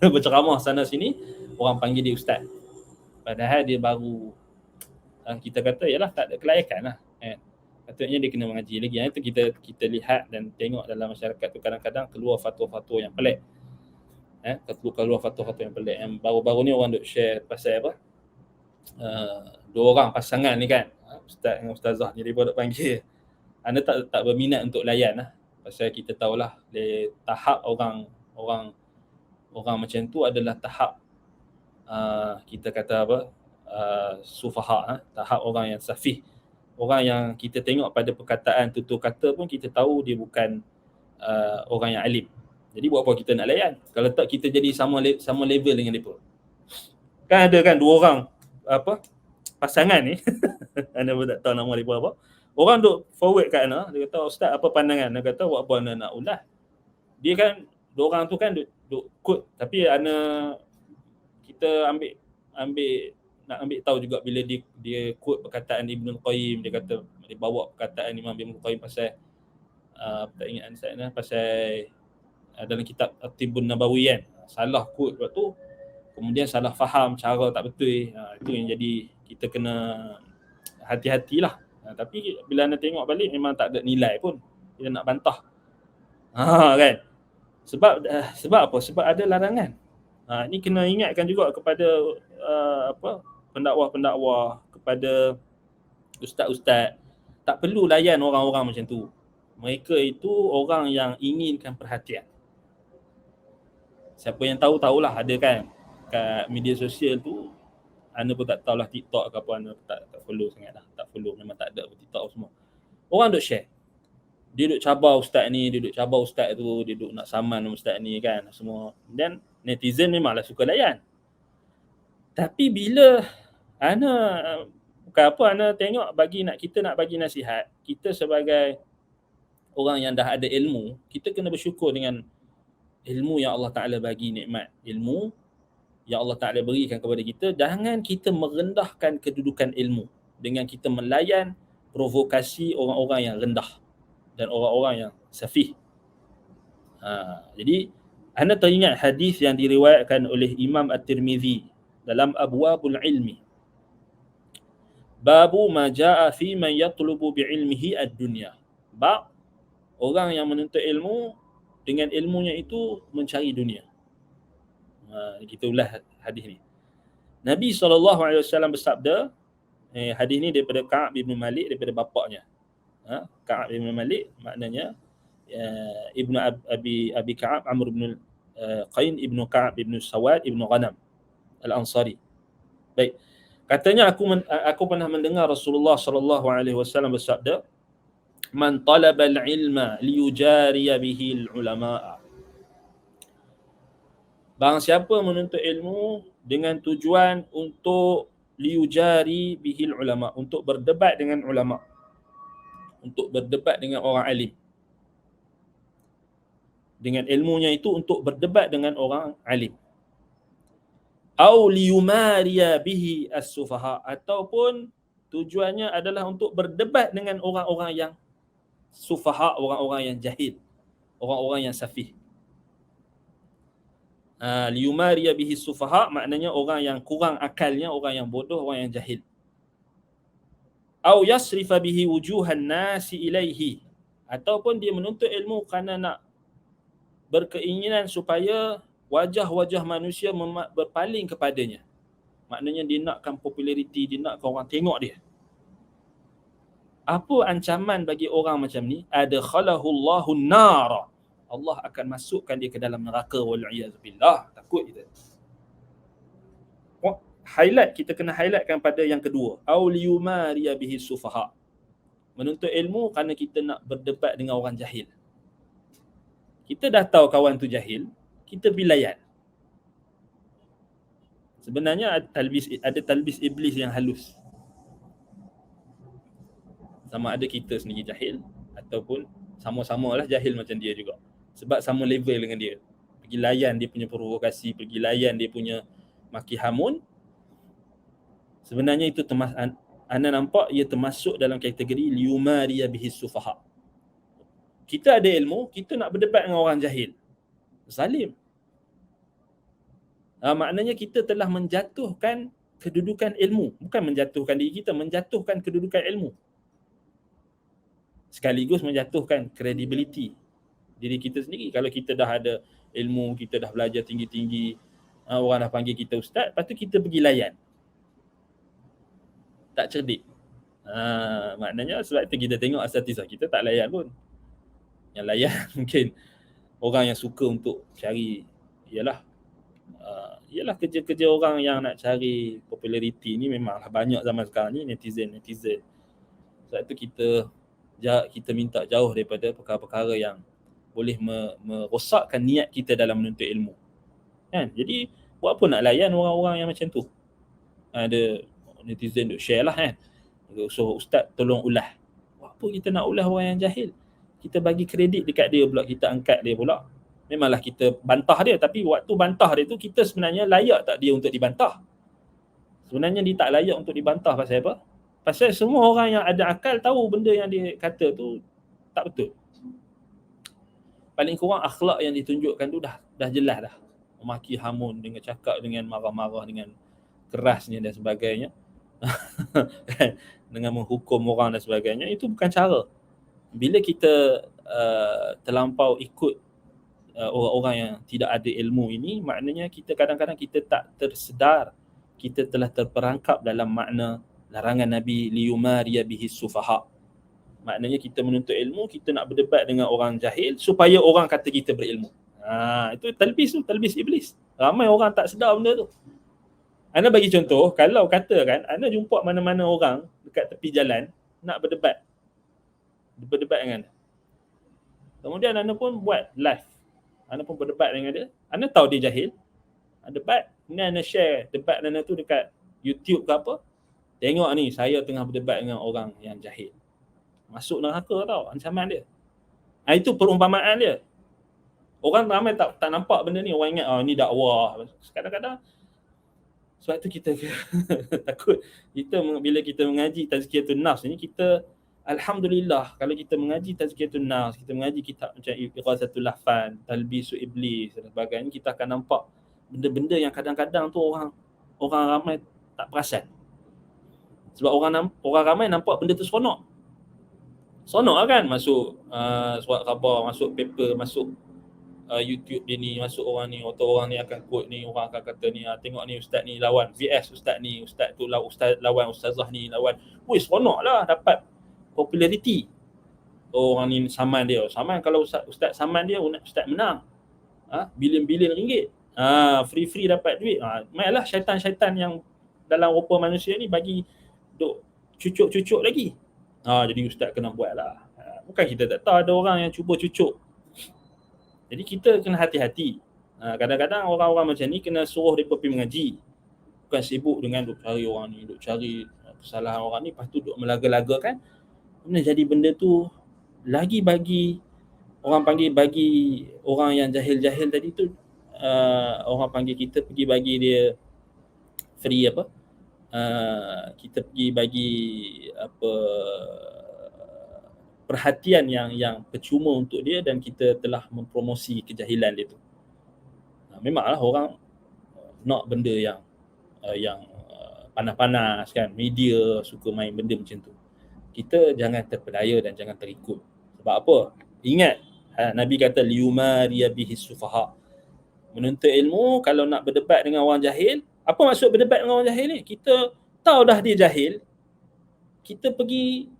Berceramah sana sini, orang panggil dia ustaz. Padahal dia baru, kita kata ialah tak ada kelayakan lah patutnya dia kena mengaji lagi. Itu kita lihat dan tengok dalam masyarakat tu kadang-kadang keluar fatwa-fatwa yang pelik. Keluar fatwa-fatwa yang pelik. Yang baru-baru ni orang duk share pasal apa? dua orang pasangan ni kan, ustaz dengan ustazah ni dia duk panggil, anda tak berminat untuk layan lah. Pasal kita tahulah tahap orang macam tu adalah tahap kita kata apa, sufaha, tahap orang yang safih, orang yang kita tengok pada perkataan tutur kata pun kita tahu dia bukan orang yang alim. Jadi buat apa kita nak layan kalau tak kita jadi sama level dengan mereka. Kan ada kan dua orang apa pasangan ni anda pun tak tahu nama mereka apa. Orang duk forward kat Ana, dia kata, "Ustaz, apa pandangan?" Dia kata, "Buat apa Ana nak ulas?" Dia kan dua orang tu kan duk quote, tapi Ana kita nak ambil tahu juga bila dia quote perkataan Ibn Qayyim, dia kata dia bawa perkataan Imam Ibn Qayyim pasal tak ingat saya pasal dalam kitab At-Tibbun Nabawi kan, salah quote lepas tu kemudian salah faham cara tak betul. Itu yang jadi kita kena hati-hatilah. Tapi bila anda tengok balik memang tak ada nilai pun kita nak bantah. Kan? Sebab apa? Sebab ada larangan. Ini kena ingatkan juga kepada pendakwah-pendakwah, kepada ustaz-ustaz. Tak perlu layan orang-orang macam tu. Mereka itu orang yang inginkan perhatian. Siapa yang tahulah ada kan kat media sosial tu, anda pun tak tahulah TikTok ke apa, anda tak follow sangat lah. Tak follow, memang tak ada TikTok semua. Orang duk share. Dia duk cabar ustaz ni, dia duk cabar ustaz tu, dia duk nak saman ustaz ni kan semua. Dan netizen memanglah suka layan. Tapi bila ana tengok kita nak bagi nasihat, kita sebagai orang yang dah ada ilmu, kita kena bersyukur dengan ilmu yang Allah Ta'ala bagi, nikmat ilmu yang Allah Ta'ala berikan kepada kita. Jangan kita merendahkan kedudukan ilmu dengan kita melayan provokasi orang-orang yang rendah dan orang-orang yang safih. Jadi anda teringat hadis yang diriwayatkan oleh Imam At-Tirmizi dalam Abwabul Ilmi, babu ma jaa fi man yatlubu bi'ilmihi ad-dunya, bab orang yang menuntut ilmu dengan ilmunya itu mencari dunia. Kita ulas hadis ni. Nabi SAW bersabda, hadis ni daripada Ka'ab bin Malik, daripada bapaknya. Ka'ab bin Malik maknanya ibnu Abi Ka'ab, Amr bin Qain ibnu Ka'ab ibnu Sawad ibnu Ghanam Al-Ansari. Baik. Katanya aku pernah mendengar Rasulullah SAW bersabda, "Man talaba al-ilma liyujariya bihi al-ulama." Barang siapa menuntut ilmu dengan tujuan untuk liyujari bihil ulama, untuk berdebat dengan ulama, untuk berdebat dengan orang alim. Dengan ilmunya itu untuk berdebat dengan orang alim. Au liyumariya bihi as-sufaha, ataupun tujuannya adalah untuk berdebat dengan orang-orang yang sufaha, orang-orang yang jahil, orang-orang yang safih. Liyumariya bihi sufaha maknanya orang yang kurang akalnya, orang yang bodoh, orang yang jahil. Au yasrifa bihi wujuhan nasi ilaihi, ataupun dia menuntut ilmu kerana nak berkeinginan supaya wajah-wajah manusia berpaling kepadanya. Maknanya dia nakkan populariti, dia nakkan orang tengok dia. Apa ancaman bagi orang macam ni? Adkhalahu Allahu an-nar, Allah akan masukkan dia ke dalam neraka, wal'iyazubillah. Takut kita. Kita kena highlightkan pada yang kedua, au liyumariya bihi sufaha, menuntut ilmu kerana kita nak berdebat dengan orang jahil. Kita dah tahu kawan tu jahil, kita bilayan. Sebenarnya ada talbis iblis yang halus. Sama ada kita sendiri jahil ataupun sama-sama lah jahil macam dia juga. Sebab sama level dengan dia. Pergi layan dia punya provokasi, pergi layan dia punya maki hamun. Sebenarnya itu anda nampak ia termasuk dalam kategori liyumariya bihi sufaha. Kita ada ilmu, kita nak berdebat dengan orang jahil. Zalim. Maknanya kita telah menjatuhkan kedudukan ilmu. Bukan menjatuhkan diri kita, menjatuhkan kedudukan ilmu. Sekaligus menjatuhkan kredibiliti diri kita sendiri. Kalau kita dah ada ilmu, kita dah belajar tinggi-tinggi, orang dah panggil kita ustaz, lepas tu kita pergi layan. tak cerdik. Maknanya sebab itu kita tengok asatizah kita tak layan pun. Yang layan mungkin orang yang suka untuk cari ialah kerja-kerja orang yang nak cari populariti ni memanglah banyak zaman sekarang ni, netizen. Sebab itu kita minta jauh daripada perkara-perkara yang boleh merosakkan niat kita dalam menuntut ilmu. Kan? Jadi buat apa nak layan orang-orang yang macam tu? Ada netizen duk share lah kan. So ustaz tolong ulah. Buat apa kita nak ulah orang yang jahil? Kita bagi kredit dekat dia pula, kita angkat dia pula. Memanglah kita bantah dia, tapi waktu bantah dia tu kita sebenarnya layak tak dia untuk dibantah? Sebenarnya dia tak layak untuk dibantah pasal apa? Pasal semua orang yang ada akal tahu benda yang dia kata tu tak betul. Paling kurang akhlak yang ditunjukkan tu dah jelas dah. Memaki hamun dengan cakap dengan marah-marah dengan kerasnya dan sebagainya. Dengan menghukum orang dan sebagainya, itu bukan cara. Bila kita terlampau ikut orang-orang yang tidak ada ilmu ini, maknanya kita kadang-kadang kita tak tersedar kita telah terperangkap dalam makna larangan Nabi liyumariya bihi sufaha. Maknanya kita menuntut ilmu, kita nak berdebat dengan orang jahil supaya orang kata kita berilmu. Itu talbis iblis. Ramai orang tak sedar benda tu. Ana bagi contoh, kalau katakan Ana jumpa mana-mana orang dekat tepi jalan nak berdebat dengan dia. Kemudian Ana pun buat live. Ana pun berdebat dengan dia. Ana tahu dia jahil. Debat. Kemudian Ana share debat Ana tu dekat YouTube ke apa. Tengok ni, saya tengah berdebat dengan orang yang jahil. Masuk neraka tau, ancaman dia. Itu perumpamaan dia. Orang ramai tak nampak benda ni. Orang ingat, ni dakwah. Kadang-kadang sebab tu kita takut bila kita mengaji tazkiyatun nafs ni, kita alhamdulillah kalau kita mengaji tazkiyatun nafs, kita mengaji kitab macam Ighathatul Lahfan, Talbisu Iblis dan sebagainya, kita akan nampak benda-benda yang kadang-kadang tu orang ramai tak perasan. Sebab orang ramai nampak benda tu seronok lah kan, masuk surat khabar, masuk paper, masuk YouTube dia ni, masuk orang ni, atau orang ni akan quote ni, orang akan kata ni, tengok ni ustaz ni lawan VS ustaz ni, ustaz tu ustaz lawan ustazah ni lawan. Seronok lah dapat populariti. Orang ni saman dia. Saman kalau ustaz saman dia, ustaz menang. Bilion-bilion ringgit. Free dapat duit. Mainlah syaitan-syaitan yang dalam rupa manusia ni bagi duk cucuk-cucuk lagi. Jadi ustaz kena buat lah. Bukan kita tak tahu ada orang yang cuba cucuk. Jadi kita kena hati-hati. Kadang-kadang orang-orang macam ni kena suruh mereka pergi mengaji. Bukan sibuk dengan duk cari orang ni, duk cari kesalahan orang ni, lepas tu duk melaga-lagakan. Kemudian jadi benda tu lagi bagi orang yang jahil-jahil tadi tu, orang panggil kita pergi bagi dia free apa? Kita pergi bagi perhatian yang percuma untuk dia, dan kita telah mempromosi kejahilan dia tu. Memanglah orang nak benda yang panas-panas kan, media suka main benda macam tu. Kita jangan terpedaya dan jangan terikut. Sebab apa? Ingat, Nabi kata liyumariya bihi sufaha. Menuntut ilmu, kalau nak berdebat dengan orang jahil, apa maksud berdebat dengan orang jahil ni? Kita tahu dah dia jahil, kita pergi,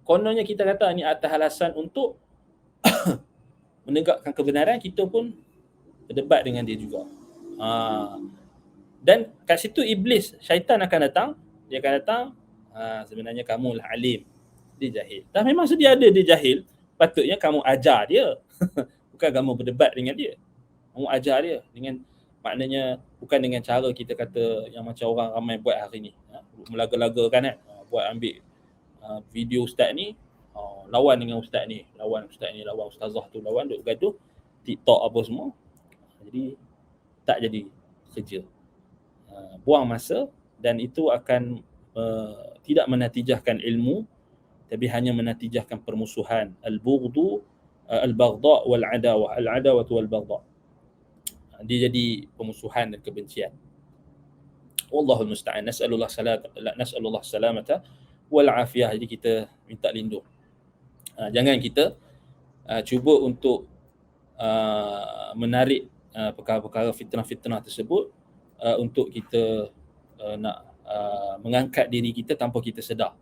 kononnya kita kata ni atas alasan untuk menegakkan kebenaran, kita pun berdebat dengan dia juga. Dan kat situ iblis, syaitan akan datang. Dia akan datang, sebenarnya kamu lah alim, dia jahil. Dan memang sedia ada dia jahil, patutnya kamu ajar dia. Bukan kamu berdebat dengan dia. Kamu ajar dia dengan, maknanya bukan dengan cara kita kata yang macam orang ramai buat hari ni, melaga-lagakan kan, buat ambil video ustaz ni, lawan dengan ustaz ni, lawan ustazah tu, lawan duk gaduh, TikTok apa semua. Jadi tak jadi kerja. Buang masa, dan itu akan tidak menatijahkan ilmu, tapi hanya menatijahkan permusuhan. Al-bughdu, al-baghdha wal adawah, al-adawah wal baghdha. Dia jadi permusuhan dan kebencian. Wallahul musta'an. Nas'alullah salamata wal afiyah. Jadi kita minta lindung. Jangan kita cuba untuk menarik perkara-perkara fitnah-fitnah tersebut untuk kita nak mengangkat diri kita tanpa kita sedar.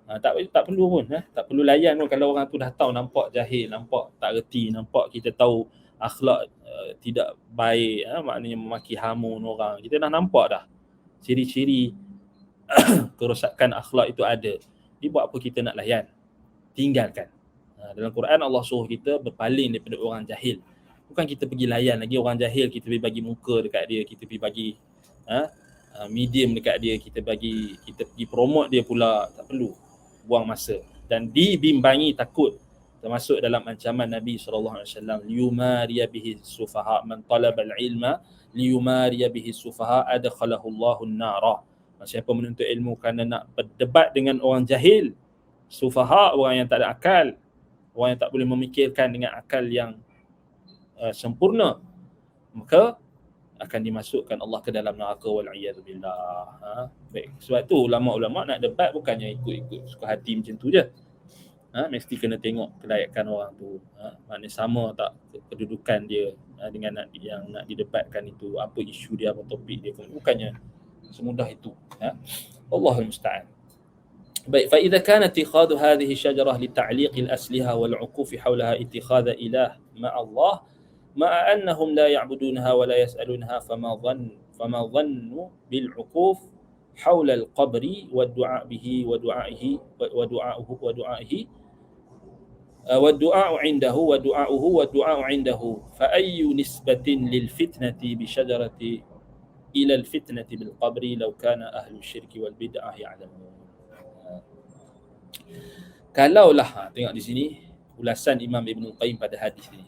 Tak perlu pun, tak perlu layan pun kalau orang tu dah tahu, nampak jahil, nampak tak reti, nampak kita tahu akhlak tidak baik, maknanya memaki hamun orang. Kita dah nampak dah ciri-ciri kerosakan akhlak itu ada. Dia buat apa kita nak layan? Tinggalkan. Dalam Quran Allah suruh kita berpaling daripada orang jahil. Bukan kita pergi layan lagi orang jahil, kita pergi bagi muka dekat dia, kita pergi bagi medium dekat dia, kita pergi promote dia pula. Tak perlu. Buang masa. Dan dibimbangi takut, termasuk dalam ancaman Nabi SAW, liyumariya bihi sufaha man talaba al-ilma liyumariya bihi sufaha adkhalahu Allahu an-nara. Siapa menuntut ilmu kerana nak berdebat dengan orang jahil, sufaha, orang yang tak ada akal, orang yang tak boleh memikirkan dengan akal yang sempurna, maka akan dimasukkan Allah ke dalam neraka, wal'iyadzubillah. Baik, sebab tu ulama-ulama nak debat bukannya ikut-ikut suka hati macam tu je. Mesti kena tengok kelayakan orang tu, maknanya sama tak kedudukan dia dengan yang nak didebatkan itu, apa isu dia, apa topik dia, bukannya semudah itu. Allahul musta'an. Baik, fa idza kana ittikhadhu hadhihi syajarah li ta'liq al-asliha wal 'uquf hawlaha ittikhadha ilah ma Allah ma'a annahum la ya'budunha wa la yas'alunha fama dhannu bil 'uquf hawla al-qabri wa du'a bihi wa du'aihi wa du'a'uhu wa du'aihi wa du'a'u 'indahu wa du'a'uhu wa du'a'u 'indahu fa ayyu nisbatin lil fitnati bi syajarati ila al fitnati bil qabri law kana ahlu syirki wal bid'ah ya'lamun. Kalaulah, tengok di sini ulasan Imam Ibn Qayyim pada hadis ini.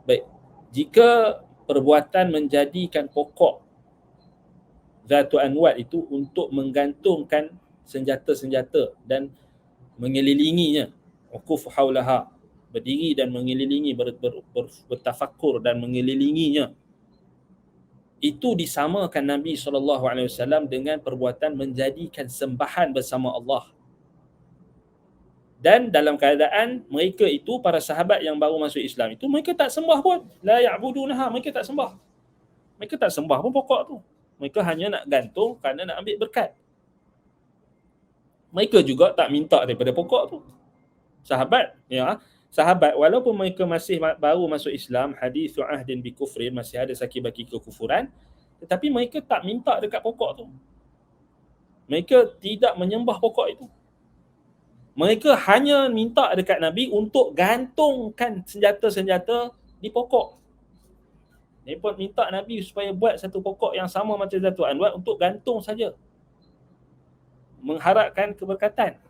Baik, jika perbuatan menjadikan pokok Zatu Anwat itu untuk menggantungkan senjata-senjata dan mengelilinginya, uquf haulaha, berdiri dan mengelilingi, bertafakkur dan mengelilinginya, itu disamakan Nabi SAW dengan perbuatan menjadikan sembahan bersama Allah. Dan dalam keadaan mereka itu, para sahabat yang baru masuk Islam itu, mereka tak sembah pun. La ya'budunaha, mereka tak sembah. Mereka tak sembah pun pokok tu. Mereka hanya nak gantung kerana nak ambil berkat. Mereka juga tak minta daripada pokok tu. Sahabat, sahabat walaupun mereka masih baru masuk Islam, hadithu ahdin bi kufrin, masih ada saki-baki kekufuran, tetapi mereka tak minta dekat pokok tu. Mereka tidak menyembah pokok itu. Mereka hanya minta dekat Nabi untuk gantungkan senjata-senjata di pokok. Mereka minta Nabi supaya buat satu pokok yang sama macam Zatu Anwat untuk gantung saja, mengharapkan keberkatan.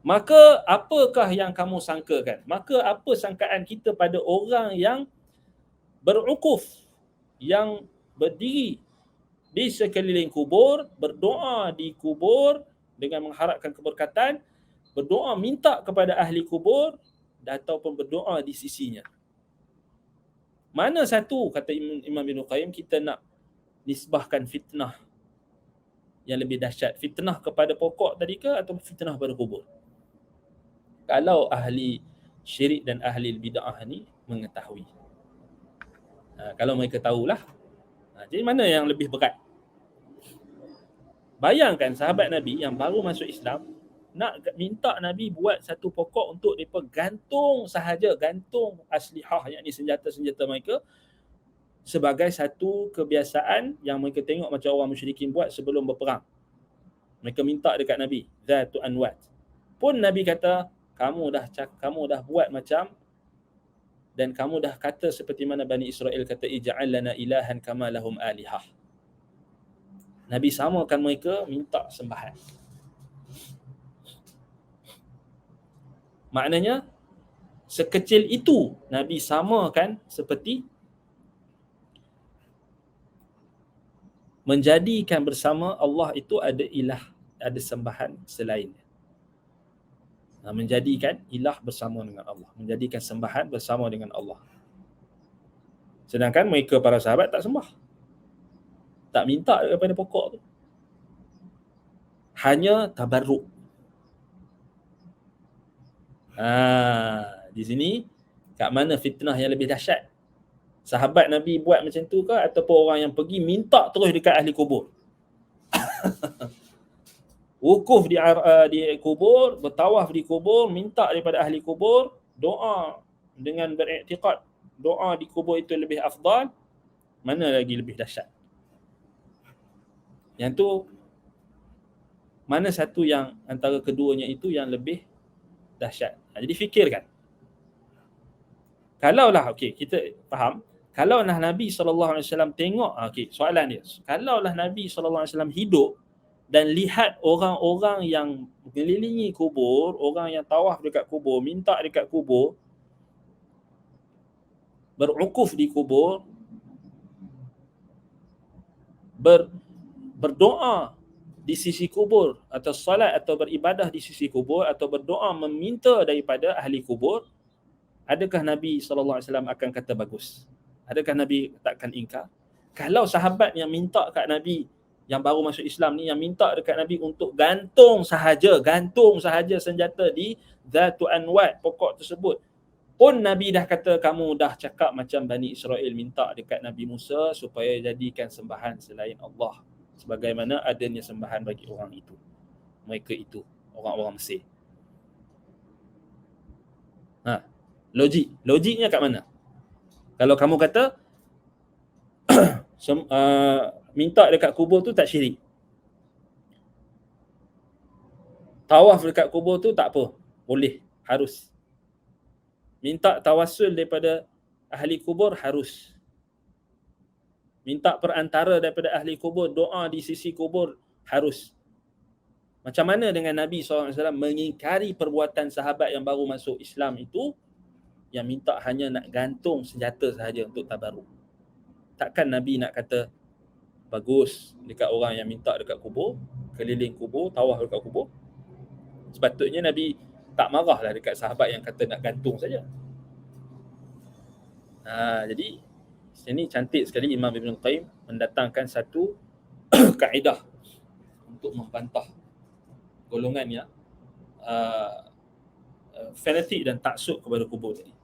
Maka apakah yang kamu sangkakan? Maka apa sangkaan kita pada orang yang berukuf, yang berdiri di sekeliling kubur, berdoa di kubur dengan mengharapkan keberkatan, berdoa minta kepada ahli kubur, ataupun berdoa di sisinya. Mana satu, kata Imam Ibn Qayyim, kita nak nisbahkan fitnah yang lebih dahsyat? Fitnah kepada pokok tadi ke atau fitnah pada kubur? Kalau ahli syirik dan ahli bid'ah ni mengetahui, kalau mereka tahulah, jadi mana yang lebih berat? Bayangkan sahabat Nabi yang baru masuk Islam nak minta Nabi buat satu pokok untuk mereka gantung sahaja, gantung aslihah, yakni senjata-senjata mereka, sebagai satu kebiasaan yang mereka tengok macam orang musyrikin buat sebelum berperang. Mereka minta dekat Nabi, Zatu Anwat. Pun Nabi kata, kamu dah buat macam, dan kamu dah kata seperti mana Bani Israel kata, ij'al lana ilahan kama lahum alihah. Nabi samakan mereka minta sembahan. Maknanya sekecil itu Nabi samakan seperti menjadikan bersama Allah itu ada ilah, ada sembahan selainnya. Menjadikan ilah bersama dengan Allah, menjadikan sembahan bersama dengan Allah. Sedangkan mereka para sahabat tak sembah, tak minta daripada pokok tu, hanya tabarruk. Di sini kat mana fitnah yang lebih dahsyat? Sahabat Nabi buat macam tu ke ataupun orang yang pergi minta terus dekat ahli kubur? Wukuf di kubur, bertawaf di kubur, minta daripada ahli kubur, doa dengan beriktikad doa di kubur itu lebih afdal, mana lagi lebih dahsyat? Yang tu, mana satu yang antara keduanya itu yang lebih dahsyat? Jadi fikirkan. Kalaulah, okey, kita faham, kalaulah Nabi SAW tengok, okey, soalan dia, kalaulah Nabi SAW hidup dan lihat orang-orang yang mengelilingi kubur, orang yang tawaf dekat kubur, minta dekat kubur, berukuf di kubur, berdoa di sisi kubur, atau salat atau beribadah di sisi kubur, atau berdoa meminta daripada ahli kubur, adakah Nabi SAW akan kata bagus? Adakah Nabi takkan ingkar? Kalau sahabat yang minta kat Nabi, yang baru masuk Islam ni, yang minta dekat Nabi untuk gantung sahaja senjata di Dhatu Anwat, pokok tersebut, pun Nabi dah kata, kamu dah cakap macam Bani Israel minta dekat Nabi Musa supaya jadikan sembahan selain Allah, sebagaimana adanya sembahan bagi orang itu. Mereka itu, orang-orang Mesir. Logiknya kat mana? Kalau kamu kata minta dekat kubur tu tak syirik, tawaf dekat kubur tu tak apa, boleh, harus. Minta tawassul daripada ahli kubur harus. Minta perantara daripada ahli kubur, doa di sisi kubur harus. Macam mana dengan Nabi SAW mengingkari perbuatan sahabat yang baru masuk Islam itu, yang minta hanya nak gantung senjata sahaja untuk tabaruk? Takkan Nabi nak kata bagus dekat orang yang minta dekat kubur, keliling kubur, tawaf dekat kubur? Sepatutnya Nabi tak marahlah dekat sahabat yang kata nak gantung saja. Jadi sini cantik sekali Imam Ibn Qayyim mendatangkan satu kaedah untuk membantah golongan yang fanatik dan taksub kepada kubur tadi,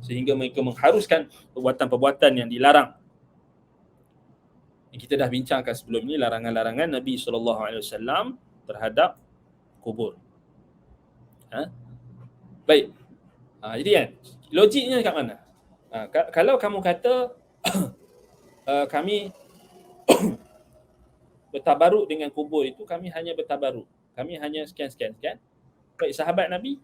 sehingga mereka mengharuskan perbuatan-perbuatan yang dilarang. Kita dah bincangkan sebelum ni larangan-larangan Nabi SAW terhadap kubur. Baik. Jadi kan, logiknya kat mana? Kalau kamu kata kami bertabaruk dengan kubur itu, kami hanya bertabaruk, kami hanya sekian. Baik, sahabat Nabi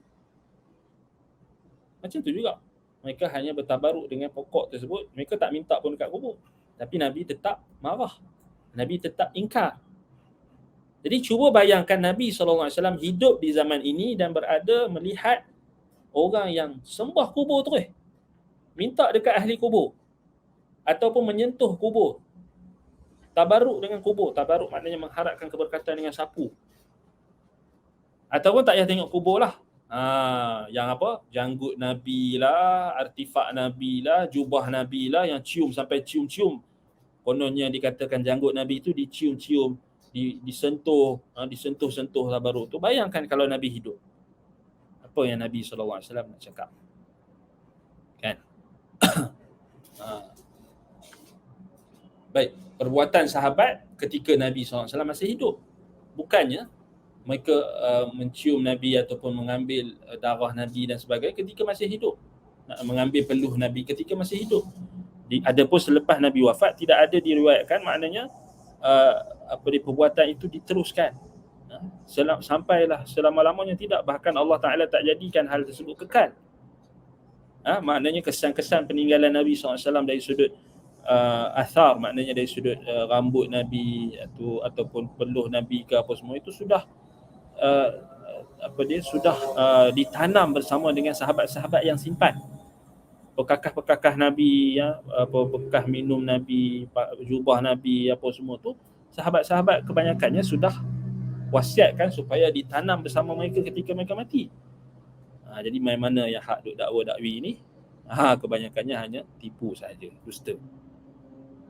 macam tu juga. Mereka hanya bertabaruk dengan pokok tersebut, mereka tak minta pun dekat kubur. Tapi Nabi tetap marah, Nabi tetap ingkar. Jadi cuba bayangkan Nabi SAW hidup di zaman ini dan berada melihat orang yang sembah kubur terus, minta dekat ahli kubur, ataupun menyentuh kubur, tabaruk dengan kubur. Tabaruk maknanya mengharapkan keberkatan dengan sapu. Ataupun tak payah tengok kubur lah, yang apa, janggut Nabi lah, artifak Nabi lah, jubah Nabi lah, yang cium sampai cium-cium. Kononnya dikatakan janggut Nabi itu dicium-cium, disentuh-sentuh tabaruk tu. Bayangkan kalau Nabi hidup, apa yang Nabi SAW nak cakap, kan? Baik, perbuatan sahabat ketika Nabi SAW masih hidup, bukannya mereka mencium Nabi ataupun mengambil darah Nabi dan sebagainya ketika masih hidup, mengambil peluh Nabi ketika masih hidup. Adapun selepas Nabi wafat, tidak ada diriwayatkan, maknanya perbuatan itu diteruskan sampailah selama-lamanya, tidak. Bahkan Allah Ta'ala tak jadikan hal tersebut kekal. Maknanya kesan-kesan peninggalan Nabi SAW dari sudut athar, maknanya dari sudut rambut Nabi ataupun peluh Nabi ke apa semua, itu sudah sudah ditanam bersama dengan sahabat-sahabat yang simpan. Bekakah-bekakah Nabi, bekas minum Nabi, jubah Nabi, apa semua tu, sahabat-sahabat kebanyakannya sudah wasiatkan supaya ditanam bersama mereka ketika mereka mati. Jadi mana yang hak duk dakwa dakwi ni, kebanyakannya hanya tipu saja, dusta.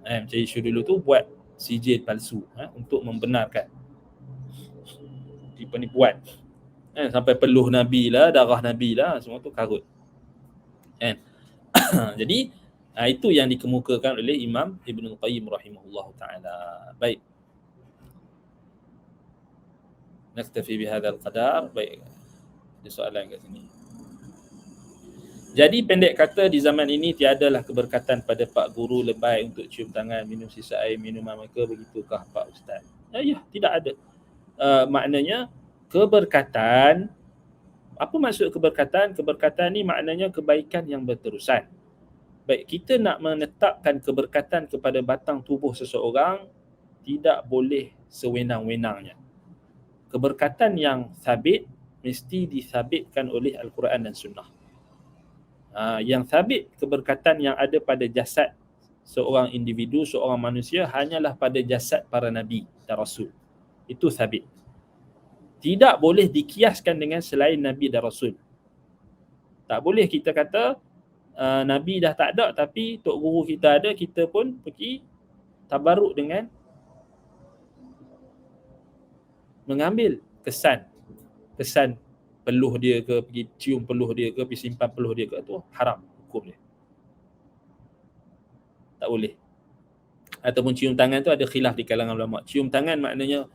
Macam isu dulu tu buat sijil palsu untuk membenarkan penipuan. Sampai peluh Nabi lah, darah Nabi lah, semua tu karut. Jadi Itu yang dikemukakan oleh Imam Ibnul Qayyim rahimahullah ta'ala. Baik. Naktafi bihadzal qadar. Baik. Ada soalan kat sini. Jadi pendek kata, di zaman ini tiadalah keberkatan pada pak guru lebay untuk cium tangan, minum sisa air minuman mereka, begitukah Pak Ustaz? Ya, tidak ada. Maknanya keberkatan, apa maksud keberkatan? Keberkatan ni maknanya kebaikan yang berterusan. Baik, kita nak menetapkan keberkatan kepada batang tubuh seseorang, tidak boleh sewenang-wenangnya. Keberkatan yang sabit mesti disabitkan oleh Al-Quran dan Sunnah. Yang sabit keberkatan yang ada pada jasad seorang individu, seorang manusia, hanyalah pada jasad para Nabi dan Rasul. Itu sabit. Tidak boleh dikiaskan dengan selain Nabi dan Rasul. Tak boleh kita kata Nabi dah tak ada tapi Tok Guru kita ada, kita pun pergi tabaruk dengan mengambil kesan peluh dia ke, pergi cium peluh dia ke, pergi simpan peluh dia ke, tu haram hukum dia. Tak boleh. Ataupun cium tangan tu ada khilaf di kalangan ulama. Cium tangan maknanya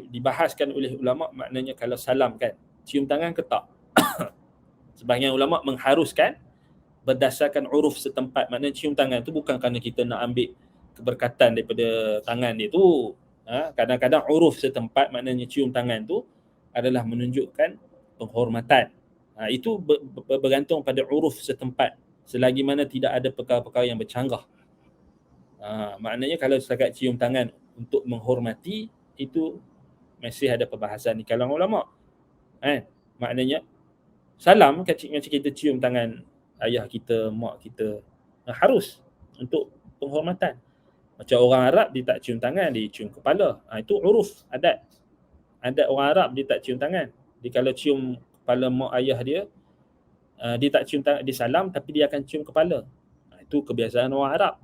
dibahaskan oleh ulama, maknanya kalau salam kan, cium tangan ke tak? Sebahagian ulama mengharuskan berdasarkan uruf setempat. Maknanya cium tangan tu bukan kerana kita nak ambil keberkatan daripada tangan dia tu. Kadang-kadang uruf setempat, maknanya cium tangan tu adalah menunjukkan penghormatan. Itu bergantung pada uruf setempat, selagi mana tidak ada perkara-perkara yang bercanggah. Maknanya kalau setakat cium tangan untuk menghormati, itu masih ada perbahasan di kalangan ulama. Maknanya salam macam kita cium tangan ayah kita, mak kita, harus untuk penghormatan. Macam orang Arab dia tak cium tangan, dia cium kepala. Itu uruf, adat orang Arab, dia tak cium tangan. Dia kalau cium kepala mak ayah dia, dia tak cium tangan, dia salam tapi dia akan cium kepala. Itu kebiasaan orang Arab.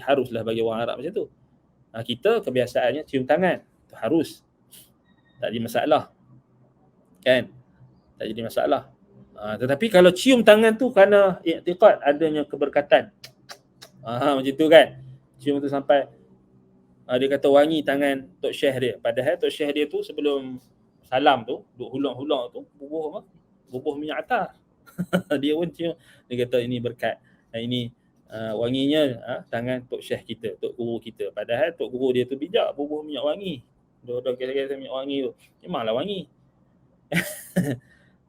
Haruslah bagi orang Arab macam tu. Kita kebiasaannya cium tangan, itu harus. Tak jadi masalah. Kan? Tak jadi masalah. Tetapi kalau cium tangan tu kerana i'tiqad adanya keberkatan. Macam tu kan. Cium tu sampai dia kata wangi tangan Tok Syekh dia. Padahal Tok Syekh dia tu sebelum salam tu, duk hulak-hulak tu, bubuh minyak atar. Dia pun cium. Dia kata ini berkat. Ini wanginya tangan Tok Syekh kita, Tok Guru kita. Padahal Tok Guru dia tu bijak, bubuh minyak wangi. Dia kira-kira minyak wangi tu. Memanglah wangi.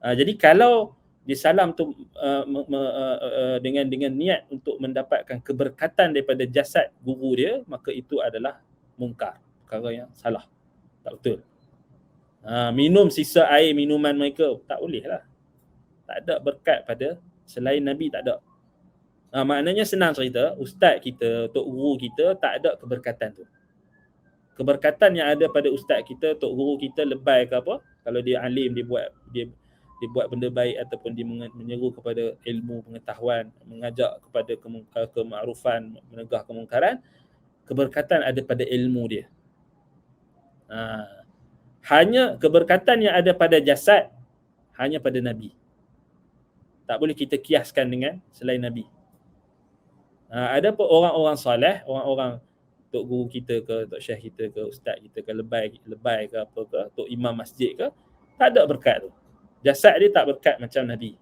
Jadi kalau disalam tu dengan niat untuk mendapatkan keberkatan daripada jasad guru dia, maka itu adalah mungkar, perkara yang salah, tak betul. Minum sisa air minuman mereka, tak boleh lah. Tak ada berkat pada selain Nabi, tak ada. Maknanya senang cerita, ustaz kita, tok guru kita tak ada keberkatan tu. Keberkatan yang ada pada ustaz kita, tok guru kita lebay ke apa, kalau dia alim, dia buat benda baik ataupun dia menyeru kepada ilmu pengetahuan, mengajak kepada kemakrufan, menegah kemungkaran, keberkatan ada pada ilmu dia. Hanya keberkatan yang ada pada jasad hanya pada Nabi. Tak boleh kita kiaskan dengan selain Nabi. Ada pun orang-orang soleh, orang-orang tok guru kita ke, tok syekh kita ke, ustaz kita ke, lebay ke apa ke, tok imam masjid ke, tak ada berkat tu. Jasad dia tak berkat macam Nabi.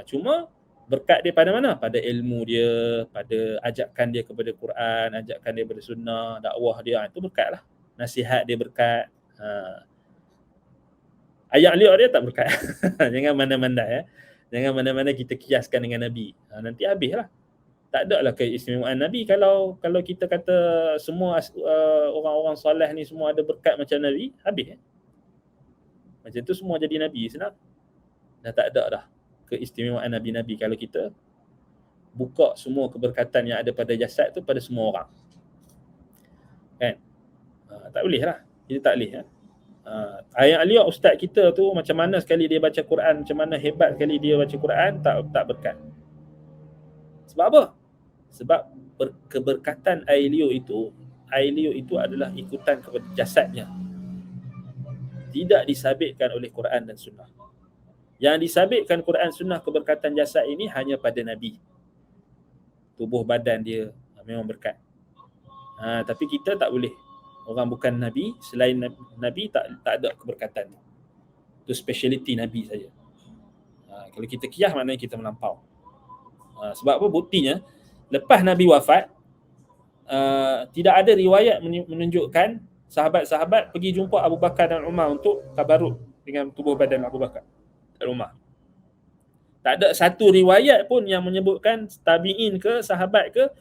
Cuma berkat dia pada mana? Pada ilmu dia, pada ajakan dia kepada Quran, ajakan dia kepada sunnah, dakwah dia, itu berkat lah. Nasihat dia berkat. Ayat liur dia tak berkat. Jangan mana-mana Jangan mana-mana kita kiaskan dengan Nabi. Nanti habislah. Tak ada lah keistimewaan Nabi. Kalau kita kata semua orang-orang soleh ni semua ada berkat macam Nabi, habis. Macam tu semua jadi Nabi senang. Dah tak ada dah keistimewaan Nabi-Nabi kalau kita buka semua keberkatan yang ada pada jasad tu pada semua orang. Kan? Tak boleh lah. Kita tak boleh. Ayat lihat ustaz kita tu macam mana sekali dia baca Quran, macam mana hebat sekali dia baca Quran, tak berkat. Sebab apa? Sebab keberkatan air liur itu adalah ikutan kepada jasadnya. Tidak disabitkan oleh Quran dan Sunnah. Yang disabitkan Quran sunnah keberkatan jasad ini hanya pada Nabi. Tubuh badan dia memang berkat. Tapi kita tak boleh. Orang bukan Nabi, selain Nabi tak ada keberkatan. Itu speciality Nabi saja. Kalau kita kiyah maknanya kita melampau. Sebab apa? Buktinya lepas Nabi wafat, tidak ada riwayat menunjukkan sahabat-sahabat pergi jumpa Abu Bakar dan Umar untuk tabaruk dengan tubuh badan Abu Bakar dan Umar. Tak ada satu riwayat pun yang menyebutkan tabi'in ke sahabat ke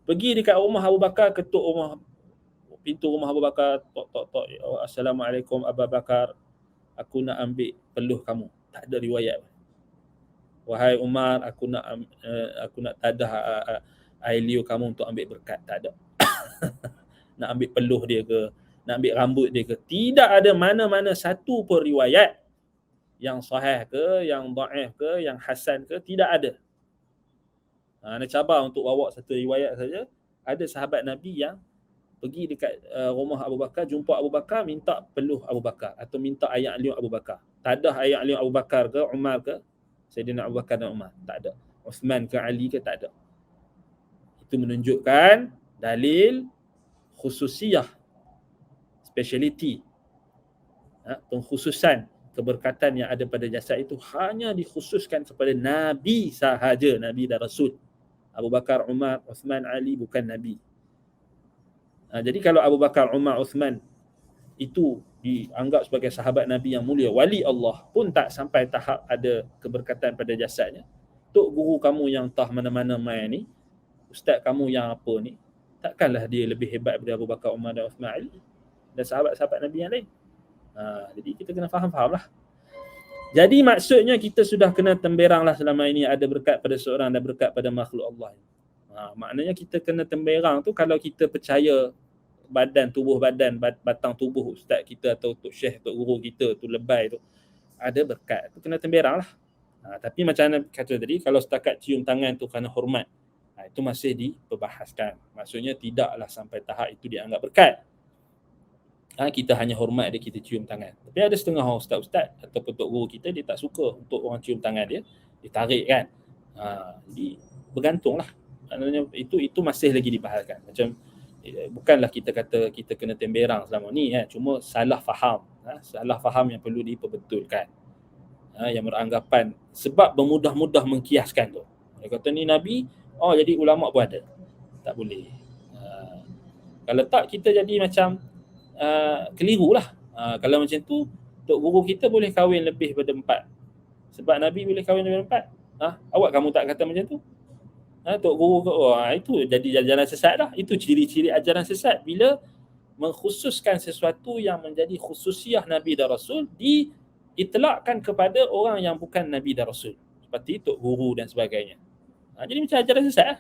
pergi dekat rumah Abu Bakar, ketuk rumah, pintu rumah Abu Bakar, tok. Assalamualaikum Abu Bakar, aku nak ambil peluh kamu. Tak ada riwayat. Wahai Umar, aku nak tadah air liur kamu untuk ambil berkat. Tak ada. Nak ambil peluh dia ke, nak ambil rambut dia ke. Tidak ada mana-mana satu pun riwayat yang sahih ke, yang dhaif ke, yang hasan ke, tidak ada. Nak cabar untuk bawa satu riwayat saja. Ada sahabat Nabi yang pergi dekat rumah Abu Bakar, jumpa Abu Bakar, minta peluh Abu Bakar atau minta air liur Abu Bakar. Tak ada air liur Abu Bakar ke, Umar ke, Sayyidina Abu Bakar dan Umar. Tak ada. Uthman ke, Ali ke, tak ada. Itu menunjukkan dalil khususiyah, speciality, pengkhususan keberkatan yang ada pada jasad itu hanya dikhususkan kepada Nabi sahaja, Nabi dan Rasul. Abu Bakar, Umar, Uthman, Ali bukan Nabi. Jadi kalau Abu Bakar, Umar, Uthman itu dianggap sebagai sahabat Nabi yang mulia, wali Allah pun tak sampai tahap ada keberkatan pada jasadnya. Tok guru kamu yang tah mana-mana main ni, ustaz kamu yang apa ni, takkanlah dia lebih hebat daripada Abu Bakar, Umar dan Uthman, Ali dan sahabat-sahabat Nabi yang lain. Jadi kita kena faham-faham lah. Jadi maksudnya kita sudah kena temberang lah selama ini ada berkat pada seorang dan berkat pada makhluk Allah. Maknanya kita kena temberang tu kalau kita percaya tubuh badan, batang tubuh ustaz kita atau tok syekh, tok guru kita tu lebay tu ada berkat, tu kena temberang lah. Tapi macam mana kata tadi, kalau setakat cium tangan tu kerana hormat, itu masih diperbahaskan. Maksudnya tidaklah sampai tahap itu dianggap berkat. Kita hanya hormat dia, kita cium tangan. Tapi ada setengah orang ustaz-ustaz atau tok guru kita, dia tak suka untuk orang cium tangan dia, dia tarik kan. Jadi bergantunglah. Maknanya itu masih lagi dibahaskan. Macam bukanlah kita kata kita kena temberang selama ni, cuma salah faham. Salah faham yang perlu diperbetulkan. Yang beranggapan sebab bermudah-mudah mengkiaskan tu. Dia kata ni Nabi, jadi ulama pun ada. Tak boleh. Kalau tak kita jadi macam keliru lah. Kalau macam tu, tok guru kita boleh kahwin lebih daripada 4. Sebab Nabi boleh kahwin lebih daripada 4. Awak kamu tak kata macam tu? Tok guru itu jadi ajaran sesat dah. Itu ciri-ciri ajaran sesat bila mengkhususkan sesuatu yang menjadi khususiyah Nabi dan Rasul diitlakkan kepada orang yang bukan Nabi dan Rasul. Seperti tok guru dan sebagainya. Jadi macam ajaran sesat lah.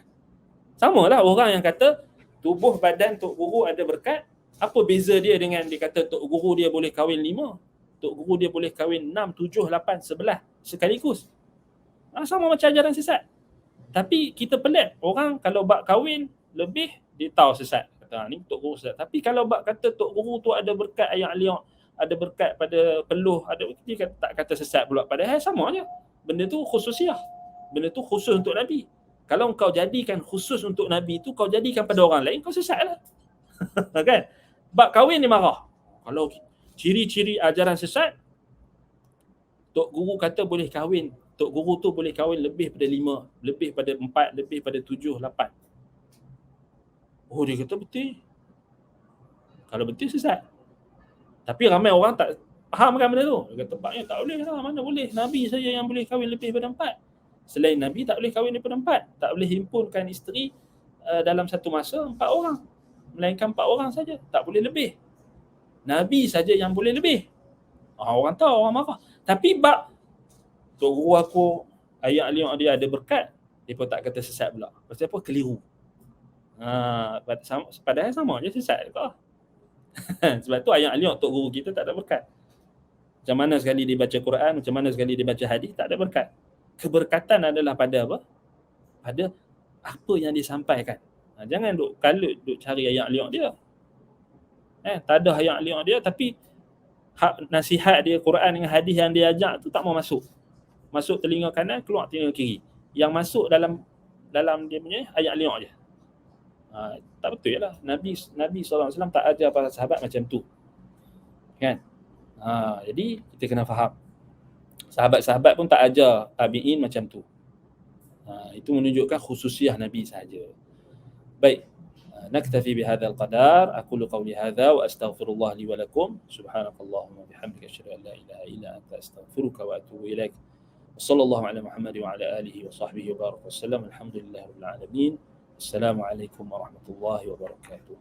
Sama lah orang yang kata tubuh badan tok guru ada berkat. Apa beza dia dengan dia kata tok guru dia boleh kahwin 5, tok guru dia boleh kahwin 6, 7, 8, 11 sekaligus. Sama macam ajaran sesat. Tapi kita pelik, orang kalau bab kahwin lebih dia tahu sesat. Kata ni tok guru sesat. Tapi kalau bab kata tok guru tu ada berkat ayat liang, ada berkat pada peluh, ada, dia tak kata sesat pula. Padahal sama aja. Benda tu khususiah. Benda tu khusus untuk Nabi. Kalau kau jadikan khusus untuk Nabi tu, kau jadikan pada orang lain, kau sesatlah. Kan? Bab kahwin dia marah. Kalau ciri-ciri ajaran sesat, tok guru kata boleh kahwin, tok guru tu boleh kahwin lebih pada 5, lebih pada 4, lebih pada 7, 8. Dia kata betul. Kalau betul sesat. Tapi ramai orang tak faham kan benda tu. Dia kata paknya tak boleh lah, mana boleh. Nabi saja yang boleh kahwin lebih daripada 4. Selain Nabi tak boleh kahwin daripada 4. Tak boleh himpunkan isteri dalam satu masa 4 orang. Melainkan 4 orang saja, tak boleh lebih. Nabi saja yang boleh lebih. Orang tahu, orang marah. Tapi bab tok guru aku ayat liang dia ada berkat, dia pun tak kata sesat pula. Pasal apa? Keliru. Padahal sama je sesat kau. Sebab tu ayat liang tok guru kita tak ada berkat. Macam mana sekali dia baca Quran, macam mana sekali dia baca hadis, tak ada berkat. Keberkatan adalah pada apa? Pada apa yang disampaikan. Jangan duk kalut, duk cari ayat liang dia. Tak ada ayat liang dia, tapi nasihat dia, Quran dengan hadis yang dia ajak tu tak mau masuk. masuk telinga kanan, keluar telinga kiri. Yang masuk dalam dia punya ayat liang je. Tak betul lah. Nabi SAW tak ajar para sahabat macam tu. Kan? Jadi kita kena faham. Sahabat-sahabat pun tak ajar tabi'in macam tu. Itu menunjukkan khususiah Nabi saja. Baik. نكتفي بهذا القدر. أقول قولي هذا وأستغفر الله لي ولكم. سبحانك اللهم وبحمدك أشهد أن لا إله إلا أنت أستغفرك وأتوب إليك. وصلى الله على محمد وعلى آله وصحبه وبارك وسلم. الحمد لله رب العالمين. السلام عليكم ورحمة الله وبركاته.